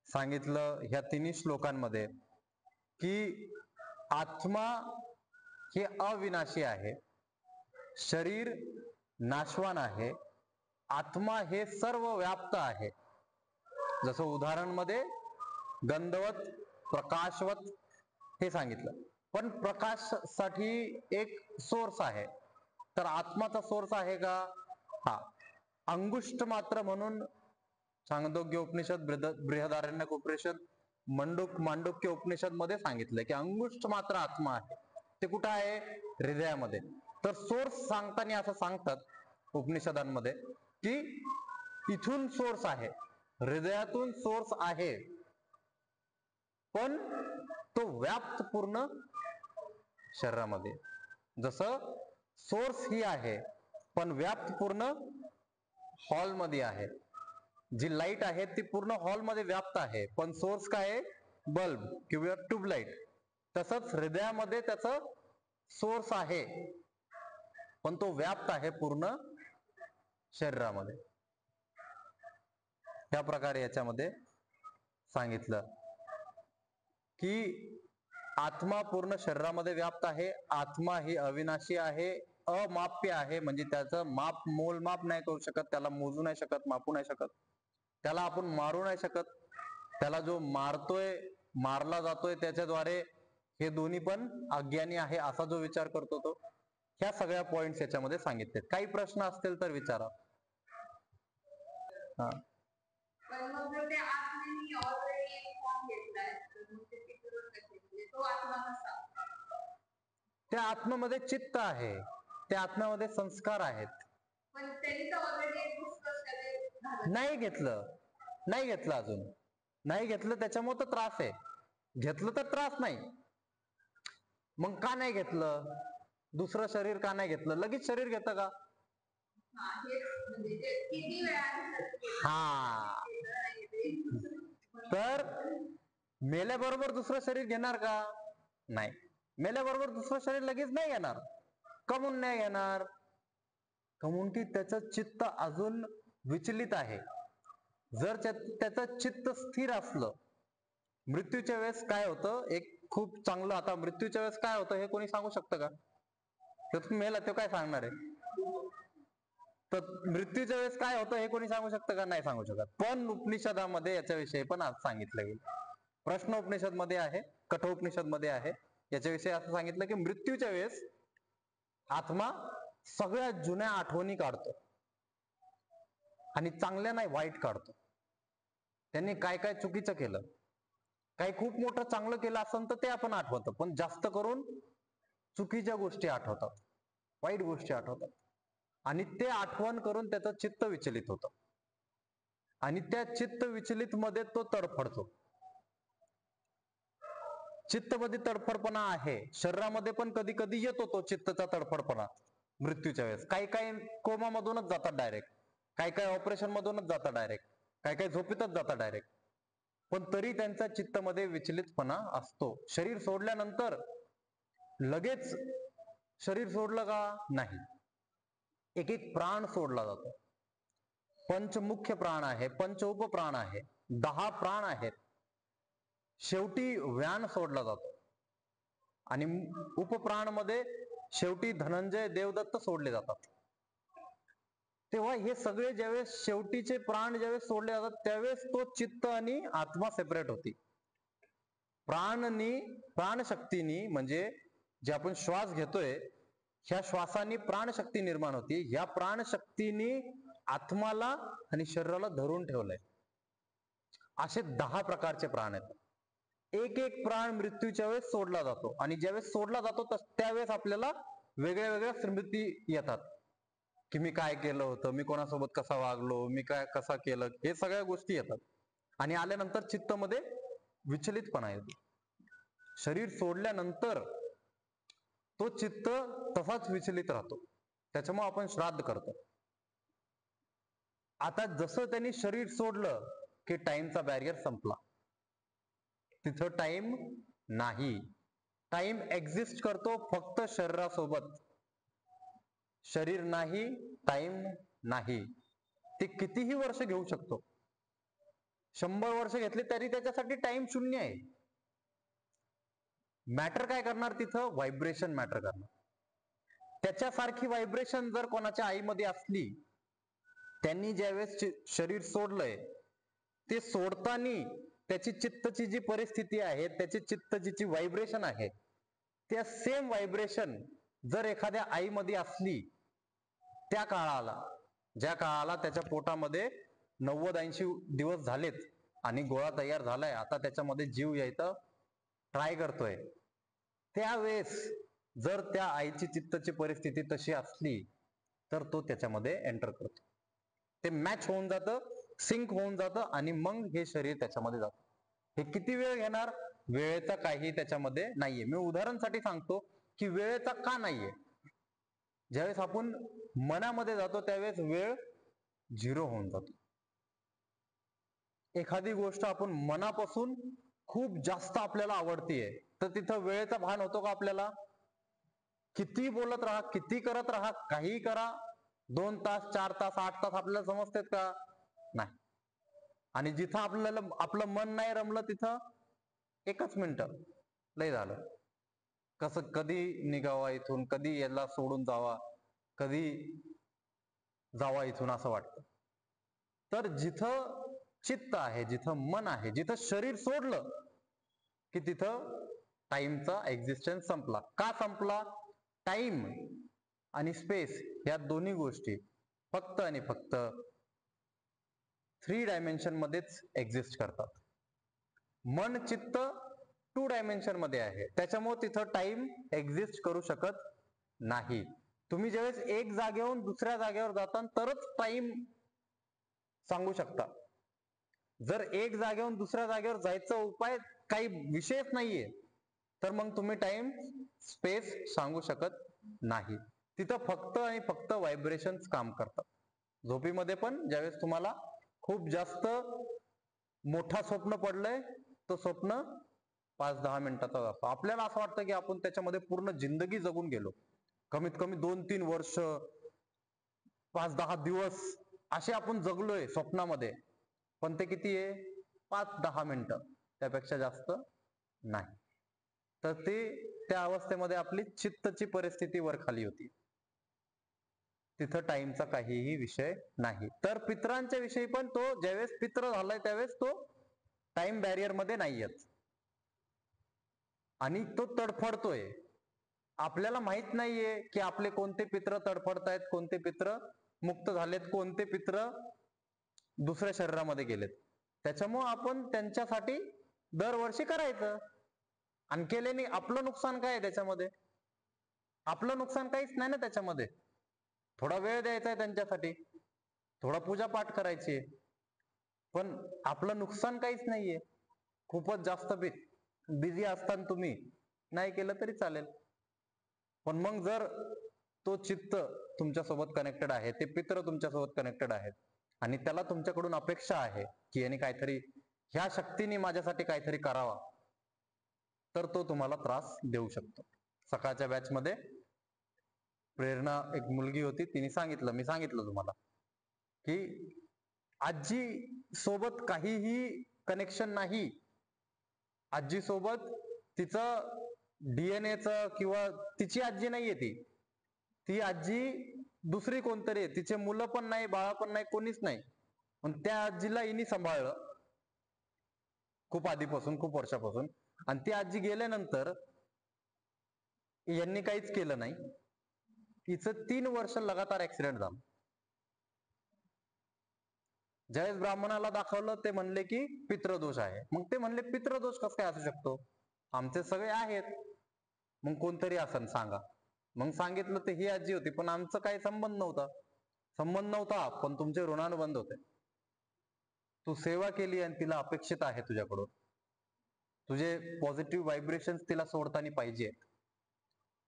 Speaker 1: सांगितलं ह्या तिन्ही श्लोकांमध्ये की आत्मा हे अविनाशी आहे, शरीर नाशवान आहे, आत्मा हे सर्व व्याप्त आहे. जसं उदाहरण मध्ये गंधवत प्रकाशवत हे सांगितलं. पण प्रकाश साठी एक सोर्स आहे, तर आत्माचा सोर्स आहे का? हा, अंगुष्ठ मात्र म्हणून छांदोग्य उपनिषद, बृहदारण्यक उपनिषद, मांडुक्य उपनिषद मध्ये सांगितलं की अंगुष्ठ मात्र आत्मा आहे. ते कुठं आहे? हृदयामध्ये. तर सोर्स सांगताना असं सांगतात उपनिषदांमध्ये की इथून सोर्स आहे, हृदयातून सोर्स आहे, पण तो व्याप्त पूर्ण शरीरामध्ये. जसं सोर्स ही आहे पण व्याप्त पूर्ण हॉलमध्ये आहे. जी लाईट आहे ती पूर्ण हॉलमध्ये व्याप्त आहे, पण सोर्स काय आहे? बल्ब किंवा ट्यूबलाईट. तसंच हृदयामध्ये त्याचं सोर्स आहे पण तो व्याप्त आहे पूर्ण शरीरामध्ये. त्या प्रकारे याच्यामध्ये सांगितलं की आत्मा पूर्ण शरीरामध्ये व्याप्त आहे, आत्मा ही अविनाशी आहे, अमाप्य आहे, म्हणजे त्याचं मोलमाप नाही करू शकत, त्याला मोजू नाही शकत, मापू नाही शकत, त्याला आपण मारू नाही शकत. त्याला जो मारतोय, मारला जातोय त्याच्याद्वारे हे दोन्ही पण अज्ञानी आहे असा जो विचार करतो तो. ह्या सगळ्या पॉइंट्स याच्यामध्ये सांगितलेत. काही प्रश्न असतील तर विचारा. हा.
Speaker 3: पण मग जर ते आत्म्याने ऑलरेडी एक फॉर्म घेतलाय तर मग ते पितृ कसे म्हणजे तो आत्मा कसा?
Speaker 1: त्या आत्म्यामध्ये चित्त आहे, त्या आत्म्यामध्ये संस्कार आहेत.
Speaker 3: पण त्यांनी तर ऑलरेडी एक पुस्तक झालं.
Speaker 1: नाही घेतलं अजून नाही घेतलं, त्याच्यामुळे तर त्रास आहे. घेतलं तर त्रास नाही. मग का नाही घेतलं? दुसरं शरीर का नाही घेतलं? लगेच शरीर घेतं का?
Speaker 3: हा हेच म्हणजे ते किती वेळा
Speaker 1: हा. तर मेल्याबरोबर दुसरं शरीर घेणार का? नाही. मेल्याबरोबर दुसरं शरीर लगेच नाही घेणार. कमून नाही घेणार? कमून की त्याचं चित्त अजून विचलित आहे. जर त्याचं चित्त स्थिर असलं, मृत्यूच्या वेळेस काय होतं, एक खूप चांगलं, आता मृत्यूच्या वेळेस काय होतं हे कोणी सांगू शकतं का? तर तुम्ही मेला तो काय सांगणार आहे? तर मृत्यूच्या वेळेस काय होतं हे कोणी सांगू शकतं का? नाही सांगू शकत. पण उपनिषदामध्ये याच्याविषयी पण आज सांगितलं गेलं. प्रश्न उपनिषद मध्ये आहे, कठोपनिषद मध्ये आहे. याच्याविषयी असं सांगितलं की मृत्यूच्या वेळेस आत्मा सगळ्यात जुन्या आठवणी काढतो आणि चांगल्या नाही वाईट काढतो. त्यांनी काय काय चुकीचं केलं, काही खूप मोठं चांगलं केलं असेल तर ते आपण आठवतं, पण जास्त करून चुकीच्या गोष्टी आठवतात, वाईट गोष्टी आठवतात. आणि ते आठवण करून त्याचं चित्त विचलित होतं आणि त्या चित्त विचलित मध्ये तो तडफडतो. चित्तमध्ये तडफडपणा आहे, शरीरामध्ये पण कधी कधी येतो तो चित्तचा तडफडपणा मृत्यूच्या वेळेस. काही काही कोमा मधूनच जातात डायरेक्ट, काही काही ऑपरेशन मधूनच जातात डायरेक्ट, काही काही झोपेतच जातात डायरेक्ट. पण तरी त्यांचा चित्तमध्ये विचलितपणा असतो. शरीर सोडल्यानंतर लगेच शरीर सोडलं का? नाही. एक एक प्राण सोडला जातो. पंचमुख्य प्राण आहे, पंच उपप्राण आहे, 10 प्राण आहेत. शेवटी व्यान सोडला जातो आणि उपप्राण मध्ये शेवटी धनंजय, देवदत्त सोडले जातात. तेव्हा हे सगळे ज्यावेळेस शेवटीचे प्राण ज्यावेळेस सोडले जातात त्यावेळेस तो चित्त आणि आत्मा सेपरेट होती. प्राणशक्तीनी म्हणजे जे आपण श्वास घेतोय ह्या श्वासानी प्राणशक्ती निर्माण होती. ह्या प्राणशक्तीनी आत्माला आणि शरीराला धरून ठेवलंय. असे 10 प्रकारचे प्राण आहेत. एक एक प्राण मृत्यूच्या वेळेस सोडला जातो आणि ज्यावेळेस सोडला जातो त्यावेळेस आपल्याला वेगळ्या वेगळ्या स्मृती येतात की मी काय केलं होतं, मी कोणासोबत कसा वागलो, मी काय कसा केलं, हे सगळ्या गोष्टी येतात. आणि आल्यानंतर चित्तामध्ये विचलितपणा येतो. शरीर सोडल्यानंतर तो चित्त तसाच विचलित राहतो. त्याच्यामुळे आपण श्राद्ध करतो. आता जसं त्यांनी शरीर सोडलं की टाइमचा बॅरियर संपला. तिथं टाइम नाही. टाइम एक्झिस्ट करतो फक्त शरीरासोबत. शरीर नाही, टाइम नाही. ते कितीही वर्ष घेऊ शकतो. 100 वर्ष घेतले तरी त्याच्यासाठी टाइम शून्य आहे. मॅटर काय करणार तिथं? व्हायब्रेशन मॅटर करणार. त्याच्यासारखी व्हायब्रेशन जर कोणाच्या आईमध्ये असली, त्यांनी ज्यावेळेस शरीर सोडलंय ते सोडताना त्याची चित्तची जी परिस्थिती आहे, त्याची चित्तची जी व्हायब्रेशन आहे, त्या सेम व्हायब्रेशन जर एखाद्या आईमध्ये असली, त्या काळाला, ज्या काळाला त्याच्या पोटामध्ये 90-80 दिवस झालेत आणि गोळा तयार झालाय, आता त्याच्यामध्ये जीव यायचा ट्राय करतोय, त्यावेळेस जर त्या आईची चित्तची परिस्थिती तशी असली तर तो त्याच्यामध्ये एंटर करतो. ते मॅच होऊन जातं, सिंक होऊन जातं आणि मग हे शरीर त्याच्यामध्ये जातं. हे किती वेळ घेणार? वेळेचा काही त्याच्यामध्ये नाहीये. मी उदाहरणासाठी सांगतो की वेळेचा का नाहीये. ज्यावेळेस आपण मनामध्ये जातो त्यावेळेस वेळ 0 होऊन जातो. एखादी गोष्ट आपण मनापासून खूप जास्त आपल्याला आवडतीये तर तिथं वेळेचा भान होतो का आपल्याला? किती बोलत राहा, किती करत राहा, काही करा, 2 तास, 4 तास, 8 तास आपल्याला समजतात का? नाही. आणि जिथं आपल्याला आपलं मन नाही रमलं तिथं 1च मिनिटं लय झालं. कसं कधी निघावा इथून, कधी याला सोडून जावा, कधी जावा इथून असं वाटतं. तर जिथं चित्त आहे, जिथं मन आहे, जिथं शरीर सोडलं की तिथं टाइमचा एक्झिस्टन्स संपला. का संपला? टाइम आणि स्पेस या दोन्ही गोष्टी फक्त आणि फक्त 3 डायमेन्शन मध्येच एक्झिस्ट करतात. मन चित्त 2 डायमेन्शन मध्ये आहे, त्याच्यामुळे तिथं टाइम एक्झिस्ट करू शकत नाही. तुम्ही ज्यावेळेस एक जागेवरून दुसऱ्या जागेवर जाता तरच टाइम सांगू शकता. जर एक जागेवरून दुसऱ्या जागेवर जायचा उपाय काही विषयच नाहीये तर मग तुम्ही टाइम स्पेस सांगू शकत नाही. तिथं फक्त आणि फक्त व्हायब्रेशन्स काम करतात. झोपीमध्ये पण ज्यावेळेस तुम्हाला खूप जास्त मोठा स्वप्न पडलंय, तो स्वप्न 5-10 मिनिटाचा असतो. आपल्याला असं वाटतं की आपण त्याच्यामध्ये पूर्ण जिंदगी जगून गेलो. कमीत कमी 2-3 वर्ष, 5-10 दिवस असे आपण जगलोय स्वप्नामध्ये. पण ते किती आहे? 5-10 मिनिटं, त्यापेक्षा जास्त नाही. तर ते त्या अवस्थेमध्ये आपली चित्तची परिस्थिती वर खाली होती. तिथं टाइमचा काहीही विषय नाही. तर पितरांच्या विषयी पण तो ज्यावेळेस पित्र झालाय त्यावेळेस तो टाइम बॅरियर मध्ये नाही येत आणि तो तडफडतोय. आपल्याला माहित नाहीये की आपले कोणते पित्र तडफडतायत, कोणते पित्र मुक्त झालेत, कोणते पित्र दुसऱ्या शरीरामध्ये गेलेत. त्याच्यामुळं आपण त्यांच्यासाठी दरवर्षी करायचं. आणि केल्याने आपलं नुकसान काय आहे त्याच्यामध्ये? आपलं नुकसान काहीच नाही ना त्याच्यामध्ये. थोडा वेळ द्यायचा आहे त्यांच्यासाठी, थोडा पूजापाठ करायची, पण आपलं नुकसान काहीच नाहीये. खूपच जास्त बिझी असताना तुम्ही नाही केलं तरी चालेल. पण मग जर तो चित्त तुमच्यासोबत कनेक्टेड आहे, ते पित्र तुमच्यासोबत कनेक्टेड आहेत आणि त्याला तुमच्याकडून अपेक्षा आहे की याने काहीतरी, ह्या शक्तीने माझ्यासाठी काहीतरी करावा, तर तो तुम्हाला त्रास देऊ शकतो. सकाळच्या बॅच मध्ये प्रेरणा एक मुलगी होती, तिने सांगितलं, मी सांगितलं तुम्हाला की आजी सोबत काहीही कनेक्शन नाही. आजी सोबत तिचं डीएनएचं किंवा तिची आजी नाहीये ती आजी दुसरी कोणतरी आहे. तिचे मुलं पण नाही, बाळा पण नाही, कोणीच नाही. पण त्या आजीला हिने सांभाळलं खूप आधीपासून, खूप वर्षापासून. आणि ती आजी गेल्यानंतर यांनी काहीच केलं नाही. तिचं 3 वर्ष लगातार ऍक्सिडेंट झाला. ज्यावेळेस ब्राह्मणाला दाखवलं ते म्हणले की पितृदोष आहे. मग ते म्हणले पितृदोष कसं काय असू शकतो? आमचे सगळे आहेत. मग कोणतरी असन सांगा. मग सांगितलं तर ही आजी होती, पण आमचा काही संबंध नव्हता. संबंध नव्हता पण तुमचे ऋणानुबंध होते. तू सेवा केली आणि तिला अपेक्षित आहे तुझ्याकडून. तुझे पॉझिटिव्ह व्हायब्रेशन तिला सोडताना पाहिजे.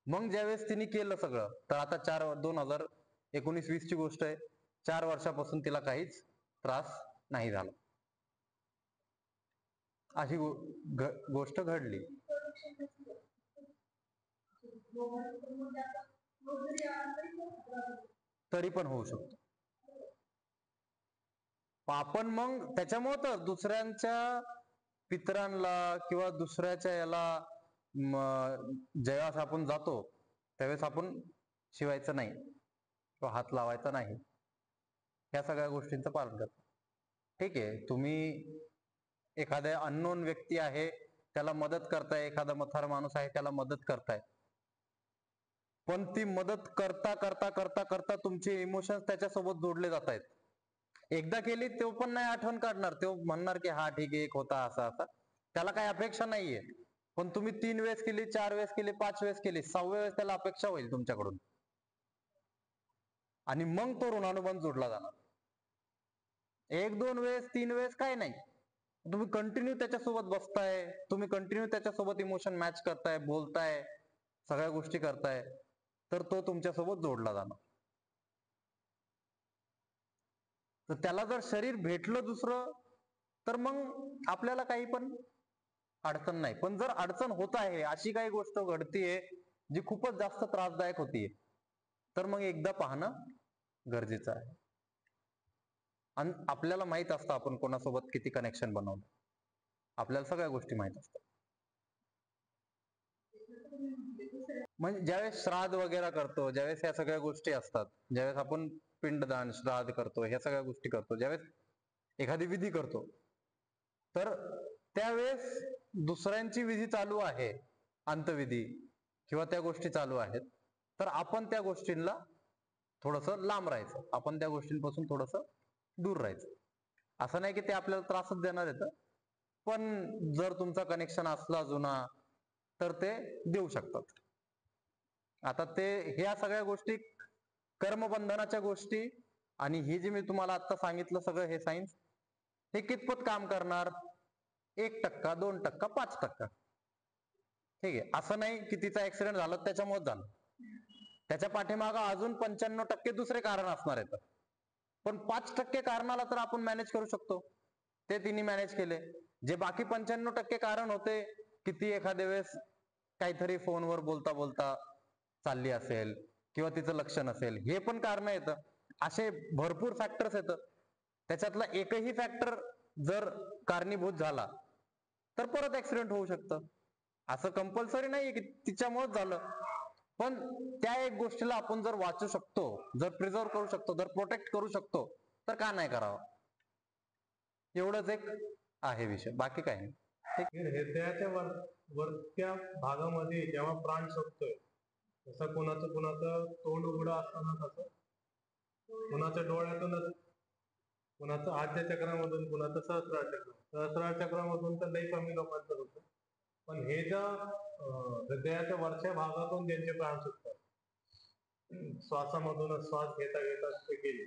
Speaker 1: मग ज्यावेळेस तिने केलं सगळं, तर आता 2019-20 ची गोष्ट आहे, 4 वर्षापासून तिला काहीच त्रास नाही झाला. अशी गोष्ट घडली. तरी पण होऊ शकतो. आपण मग त्याच्यामुळे तर दुसऱ्यांच्या पितरांना किंवा दुसऱ्याच्या याला ज्यावेळेस आपण जातो त्यावेळेस आपण शिवायचं नाही किंवा हात लावायचा नाही, या सगळ्या गोष्टींचं पालन करतो. ठीक आहे, तुम्ही एखाद्या अननोन व्यक्ती आहे त्याला मदत करताय, एखादा म्हातारा माणूस आहे त्याला मदत करताय, पण ती मदत करता करता करता करता तुमचे इमोशन्स त्याच्यासोबत जोडले जात आहेत. एकदा केली तो पण नाही आठवण काढणार, तो म्हणणार की हा ठीक आहे, एक होता असा असा, त्याला काही अपेक्षा नाहीये. पण तुम्ही 3 वेळेस केली, 4 वेळेस केली, 5 वेळेस केली, 6व्या वेळेस त्याला अपेक्षा होईल तुमच्याकडून आणि मग तो ऋणानुबंध जोडला जाणार. 1-2 वेळेस, 3 वेळेस काय नाही, तुम्ही कंटिन्यू त्याच्यासोबत बसताय, तुम्ही कंटिन्यू त्याच्यासोबत इमोशन मॅच करताय, बोलताय, सगळ्या गोष्टी करताय, तर तो तुमच्यासोबत जोडला जाणार. तर त्याला जर शरीर भेटलं दुसरं तर मग आपल्याला काही पण अडचण नाही. पण जर अडचण होत आहे, अशी काही गोष्ट घडतीये जी खूपच जास्त त्रासदायक होतीये, तर मग एकदा पाहणं गरजेचं आहे. आणि आपल्याला माहित असतं आपण कोणासोबत किती कनेक्शन बनवलं, आपल्याला सगळ्या गोष्टी माहित असतात. म्हणजे ज्यावेळेस श्राद्ध वगैरे करतो, ज्यावेळेस ह्या सगळ्या गोष्टी असतात, ज्यावेळेस आपण पिंडदान, श्राद्ध करतो, ह्या सगळ्या गोष्टी करतो, ज्यावेळेस एखादी विधी करतो, तर त्यावेळेस दुसऱ्यांची विधी चालू आहे अंतविधी किंवा त्या गोष्टी चालू आहेत, तर आपण त्या गोष्टींना थोडंसं लांब राहायचं, आपण त्या गोष्टींपासून थोडंसं दूर राहायचं. असं नाही की ते आपल्याला त्रासच देणार आहेत, पण जर तुमचा कनेक्शन असला जुना तर ते देऊ शकतात. आता ते ह्या सगळ्या गोष्टी कर्मबंधनाच्या गोष्टी, आणि ही जी मी तुम्हाला आता सांगितलं सगळं हे सायन्स, हे कितपत काम करणार? 1%, 2%, 5%. ठीक आहे. असं नाही की तिचा ऍक्सिडेंट झाला त्याच्यामुळे झालं, त्याच्या पाठीमागं अजून 95% दुसरे कारण असणार आहेत. पण 5% कारणाला तर आपण मॅनेज करू शकतो, ते तिने मॅनेज केले. जे बाकी 95% कारण होते, की ती एखाद्या वेळेस काहीतरी फोनवर बोलता बोलता चालली असेल किंवा तिचं लक्ष नसेल, हे पण कारण येतं. असे भरपूर फॅक्टर्स येतं. त्याच्यातला एकही फॅक्टर जर कारणीभूत झाला तर परत ऍक्सिडेंट होऊ शकतं. असं कंपल्सरी नाहीये की तिच्यामुळेच झालं, पण त्या एक गोष्टीला आपण जर वाचू शकतो, जर प्रिझर्व करू शकतो, जर प्रोटेक्ट करू शकतो, तर का नाही करावं? एवढंच एक आहे विषय, बाकी काही नाही.
Speaker 2: हृदयाच्या वरच्या भागामध्ये जेव्हा प्राण सुटतोय, जसं कुणाचं तोंड उघडं असताना कसं, कुणाच्या डोळ्यातूनच, कुणाचं आद्य चक्रामधून, कुणाचं सहस्रार चक्रामधून तर लई कमी लोकांचं होतं. पण हे जर हृदयाच्या वरच्या भागातून ज्यांचे प्राण सुटतात, श्वासामधूनच श्वास घेता घेता ते गेले,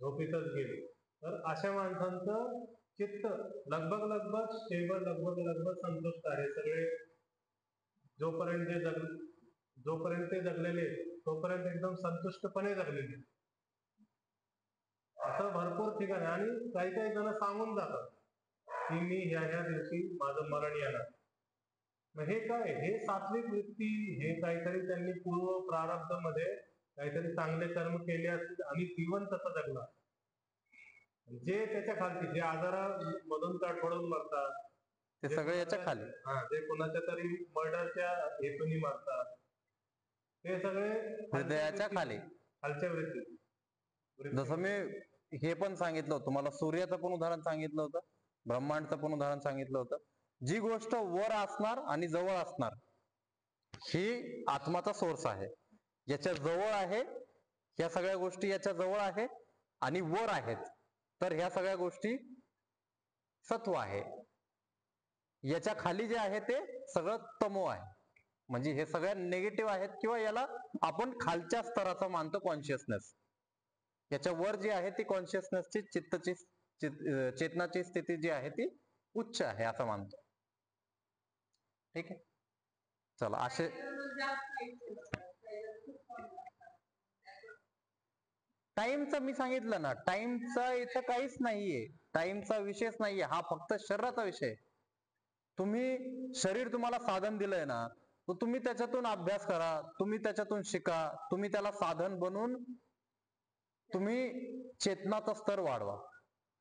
Speaker 2: झोपेतच गेले, तर अशा माणसांचं चित्त लगभग स्टेबल, लगभग संतुष्ट आहे. सगळे जोपर्यंत ते जगलेले तोपर्यंत एकदम संतुष्टपणे जगलेले. असं भरपूर ठिकाणी, आणि काही काही जण सांगून जातात की मी ह्या दिवशी माझं मरण येणार. मग हे काय, हे सात्विक वृत्ती, हे काहीतरी त्यांनी पूर्व प्रारब्ध मध्ये काहीतरी चांगले कर्म केले असतील आणि जीवन तसं जगणार. जे त्याच्या खालती, जे आजारामधून तडफडून मरतात,
Speaker 1: ते सगळे याच्या खाली,
Speaker 2: जे कोणाच्या तरी मर्डरच्या हेतूनी मरतात, ते सगळे
Speaker 1: हृदयाच्या खाली.
Speaker 2: खालच्या वृत्ती.
Speaker 1: जसं मी हे पण सांगितलं होतं, मला सूर्याचं पण उदाहरण सांगितलं होतं, ब्रह्मांडचं पण उदाहरण सांगितलं होतं. जी गोष्ट वर असणार आणि जवळ असणार, ही आत्माचा सोर्स आहे. याच्या जवळ आहे, ह्या सगळ्या गोष्टी याच्या जवळ आहे आणि वर आहेत, तर ह्या सगळ्या गोष्टी सत्व आहे. याच्या खाली जे आहे ते सगळं तमो आहे. म्हणजे हे सगळ्या निगेटिव्ह आहेत, किंवा याला आपण खालच्या स्तराचा मानतो कॉन्शियसनेस. याच्या वर जी आहे ती कॉन्शियसनेसची, चेतनाची स्थिती जी आहे ती उच्च आहे असं मानतो. ठीक आहे, चला. असे टाइमचं मी सांगितलं ना, टाइमचा इथं काहीच नाहीये, टाइमचा विषयच नाहीये, हा फक्त शरीराचा विषय. तुम्ही शरीर तुम्हाला साधन दिलंय ना, तर तुम्ही त्याच्यातून अभ्यास करा, तुम्ही त्याच्यातून शिका, तुम्ही त्याला साधन बनवून तुम्ही चेतनाचा स्तर वाढवा.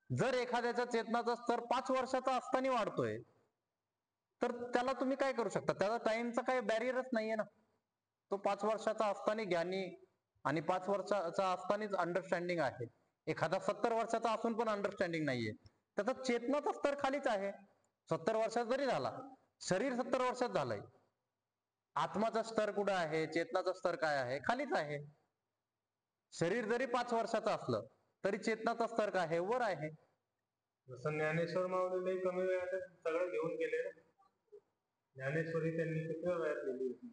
Speaker 1: जर एखाद्याचा चेतनाचा स्तर 5 वर्षाचा असताना वाढतोय, तर त्याला तुम्ही काय करू शकता? त्याला टाइमचा काही बॅरियरच नाहीये ना. तो 5 वर्षाचा असताना ज्ञानी आणि 5 वर्षाचा असतानाच अंडरस्टँडिंग आहे. एखादा 70 वर्षाचा असून पण अंडरस्टँडिंग नाहीये, त्याचा चेतनाचा स्तर खालीच आहे. 70 वर्षात जरी झाला, शरीर 70 वर्षात झालंय, आत्माचा स्तर कुठं आहे, चेतनाचा स्तर काय आहे? खालीच आहे. शरीर जरी 5 वर्षाचं असलं तरी चेतनाचा स्तर काय आहे? वर आहे.
Speaker 2: जसं ज्ञानेश्वर माऊली कमी वेळात सगळं घेऊन गेले. ज्ञानेश्वरी त्यांनी किती वेळात लिहिली होती?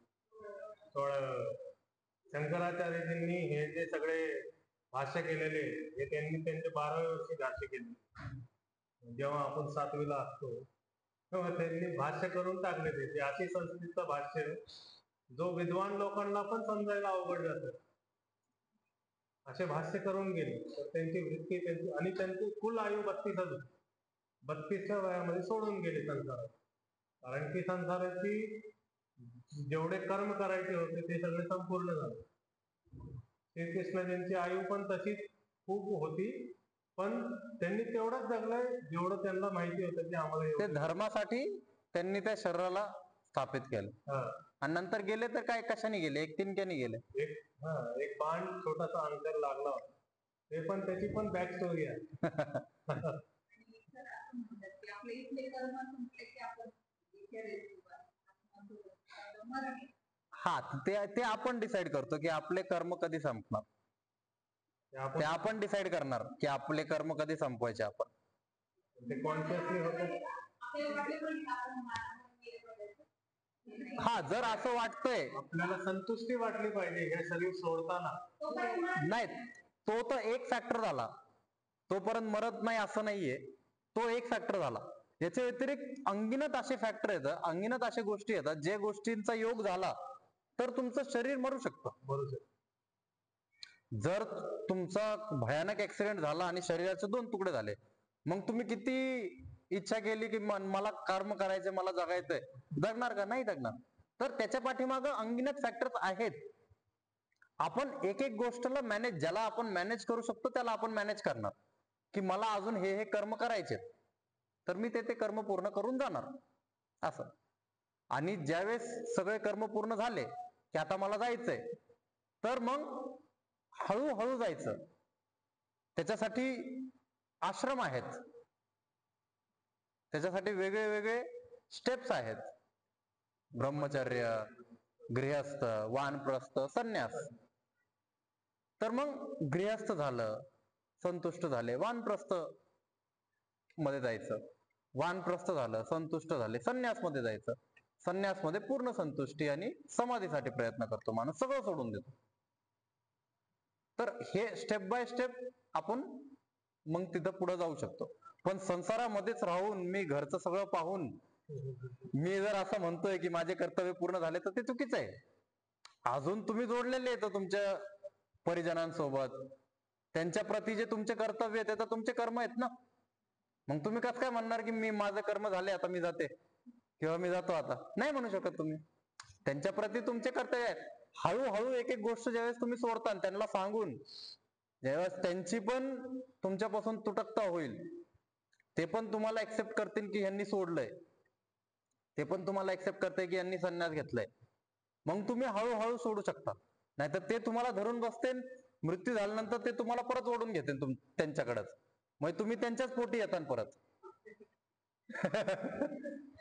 Speaker 2: शंकराचार्यजींनी हे जे सगळे भाष्य केलेले, हे त्यांनी त्यांचे 12व्या वर्षी भाष्य केले. जेव्हा आपण 7वीला असतो तेव्हा त्यांनी भाष्य करून टाकले. ते अशी संस्कृतचं भाष्य जो विद्वान लोकांना पण समजायला अवघड जातं, असे भाष्य करून गेले. तर त्यांची वृत्ती, त्यांची आणि त्यांची कुल आयु 32 होती. 32च्या वयामध्ये सोडून गेले संसारात. कारण की संसाराची जेवढे कर्म करायचे होते ते सगळे संपूर्ण झाले. श्रीकृष्णाजींची आयु पण तशीच खूप होती, पण त्यांनी तेवढंच जगलंय जेवढं त्यांना माहिती होतं की आम्हाला
Speaker 1: ते धर्मासाठी त्यांनी त्या शरीराला स्थापित केलं. आणि नंतर गेले तर काय कशाने गेले? एक तिनक्याने गेले.
Speaker 2: एक बाण, छोटासा अंतर लागला होता, ते पण त्याची पण बॅक स्टोरी आहे.
Speaker 3: आपले इथले कर्म संपले की आपण इथे मरण आहे.
Speaker 1: हा, ते आपण डिसाईड करतो की आपले कर्म कधी संपणार. ते आपण डिसाईड करणार की आपले कर्म कधी संपवायचे आपण.
Speaker 2: ते कॉन्शियसली होतं.
Speaker 3: ते वाटलं पण आपण मरणामध्ये गेलं पाहिजे.
Speaker 1: हा, जर असं वाटतंय,
Speaker 2: आपल्याला संतुष्टी वाटली पाहिजे हे शरीर सोडताना.
Speaker 3: तो काही मरण
Speaker 1: नाही, तो तर एक फॅक्टर झाला. तोपर्यंत मरत नाही असं नाहीये, तो एक फॅक्टर झाला. याच्या व्यतिरिक्त अंगिनत असे फॅक्टर येतात, अंगिनत अशा गोष्टी येतात, जे गोष्टींचा योग झाला तर तुमचं शरीर मरू शकतं.
Speaker 2: बरोबर.
Speaker 1: जर तुमचा भयानक ऍक्सिडेंट झाला आणि शरीराचे 2 तुकडे झाले, मग तुम्ही किती इच्छा केली की मला कर्म करायचे, मला जगायचंय, जगणार का? नाही जगणार. तर त्याच्या पाठीमागं अंगिनत फॅक्टर्स आहेत. आपण एक एक गोष्टला मॅनेज, ज्याला आपण मॅनेज करू शकतो त्याला आपण मॅनेज करणार, की मला अजून हे कर्म करायचे, तर मी ते कर्म पूर्ण करून जाणार असं. आणि ज्यावेळेस सगळे कर्म पूर्ण झाले की आता मला जायचंय, तर मग हळूहळू जायचं. त्याच्यासाठी आश्रम आहेत, त्याच्यासाठी वेगळे वेगळे स्टेप्स आहेत. ब्रह्मचर्य, गृहस्थ, वानप्रस्थ, संन्यास. तर मग गृहस्थ झालं, संतुष्ट झाले, वानप्रस्थ मध्ये जायचं. वानप्रस्थ झालं, संतुष्ट झाले, संन्यास मध्ये जायचं. संन्यास मध्ये पूर्ण संतुष्टी आणि समाधीसाठी प्रयत्न करतो माणूस, सगळं सोडून देतो. तर हे स्टेप बाय स्टेप आपण मग तिथं पुढे जाऊ शकतो. पण संसारामध्येच राहून, मी घरचं सगळं पाहून मी जर असं म्हणतोय की माझे कर्तव्य पूर्ण झाले, तर ते चुकीचं आहे. अजून तुम्ही जोडलेले आहेत तुमच्या परिजनांसोबत, त्यांच्या प्रती जे तुमचे कर्तव्य आहेत, तर तुमचे कर्म आहेत ना. मग तुम्ही कसं काय म्हणणार की मी माझं कर्म झाले, आता मी जाते किंवा मी जातो आता? नाही म्हणू शकत तुम्ही. त्यांच्या प्रती तुमचे कर्तव्य आहेत. हळूहळू एक एक गोष्ट ज्यावेळेस तुम्ही सोडता, त्यांना सांगून, ज्यावेळेस त्यांची पण तुमच्यापासून तुटकता होईल, ते पण तुम्हाला ऍक्सेप्ट करतील की यांनी सोडलंय, ते पण तुम्हाला ऍक्सेप्ट करते की यांनी संन्यास घेतलाय, मग तुम्ही हळूहळू सोडू शकता. नाहीतर ते तुम्हाला धरून बसतील, मृत्यू झाल्यानंतर ते तुम्हाला परत ओढून घेतील त्यांच्याकडेच, मग तुम्ही त्यांच्याच पोटी येता परत.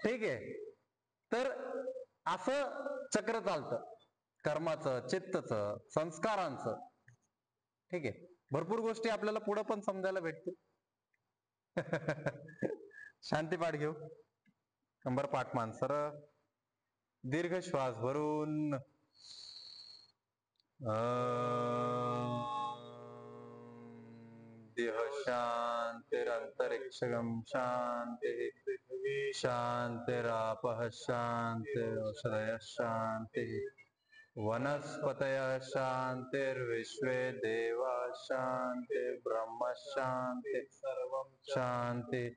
Speaker 1: ठीक आहे. तर असं चक्र चालतं, कर्माचं, चित्तचं, संस्कारांचं. ठीक आहे. भरपूर गोष्टी आपल्याला पुढे पण समजायला भेटतील. शांती पाठ घेऊ. कंबर पाठ मान सरळ, दीर्घ श्वास भरून देह शांतिरंतरिक्षगम शांति, शांतिरापः शांतिरोषधयः शांति, वनस्पतयः शांतिर्विश्वे देवाः शांति, ब्रह्म शांति, सर्वं शांति.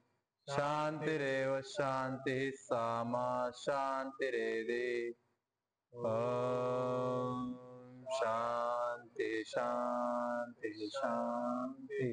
Speaker 1: शांतिरेव शांति सामा शांतिरेधि. ओम शांति शांति शांति.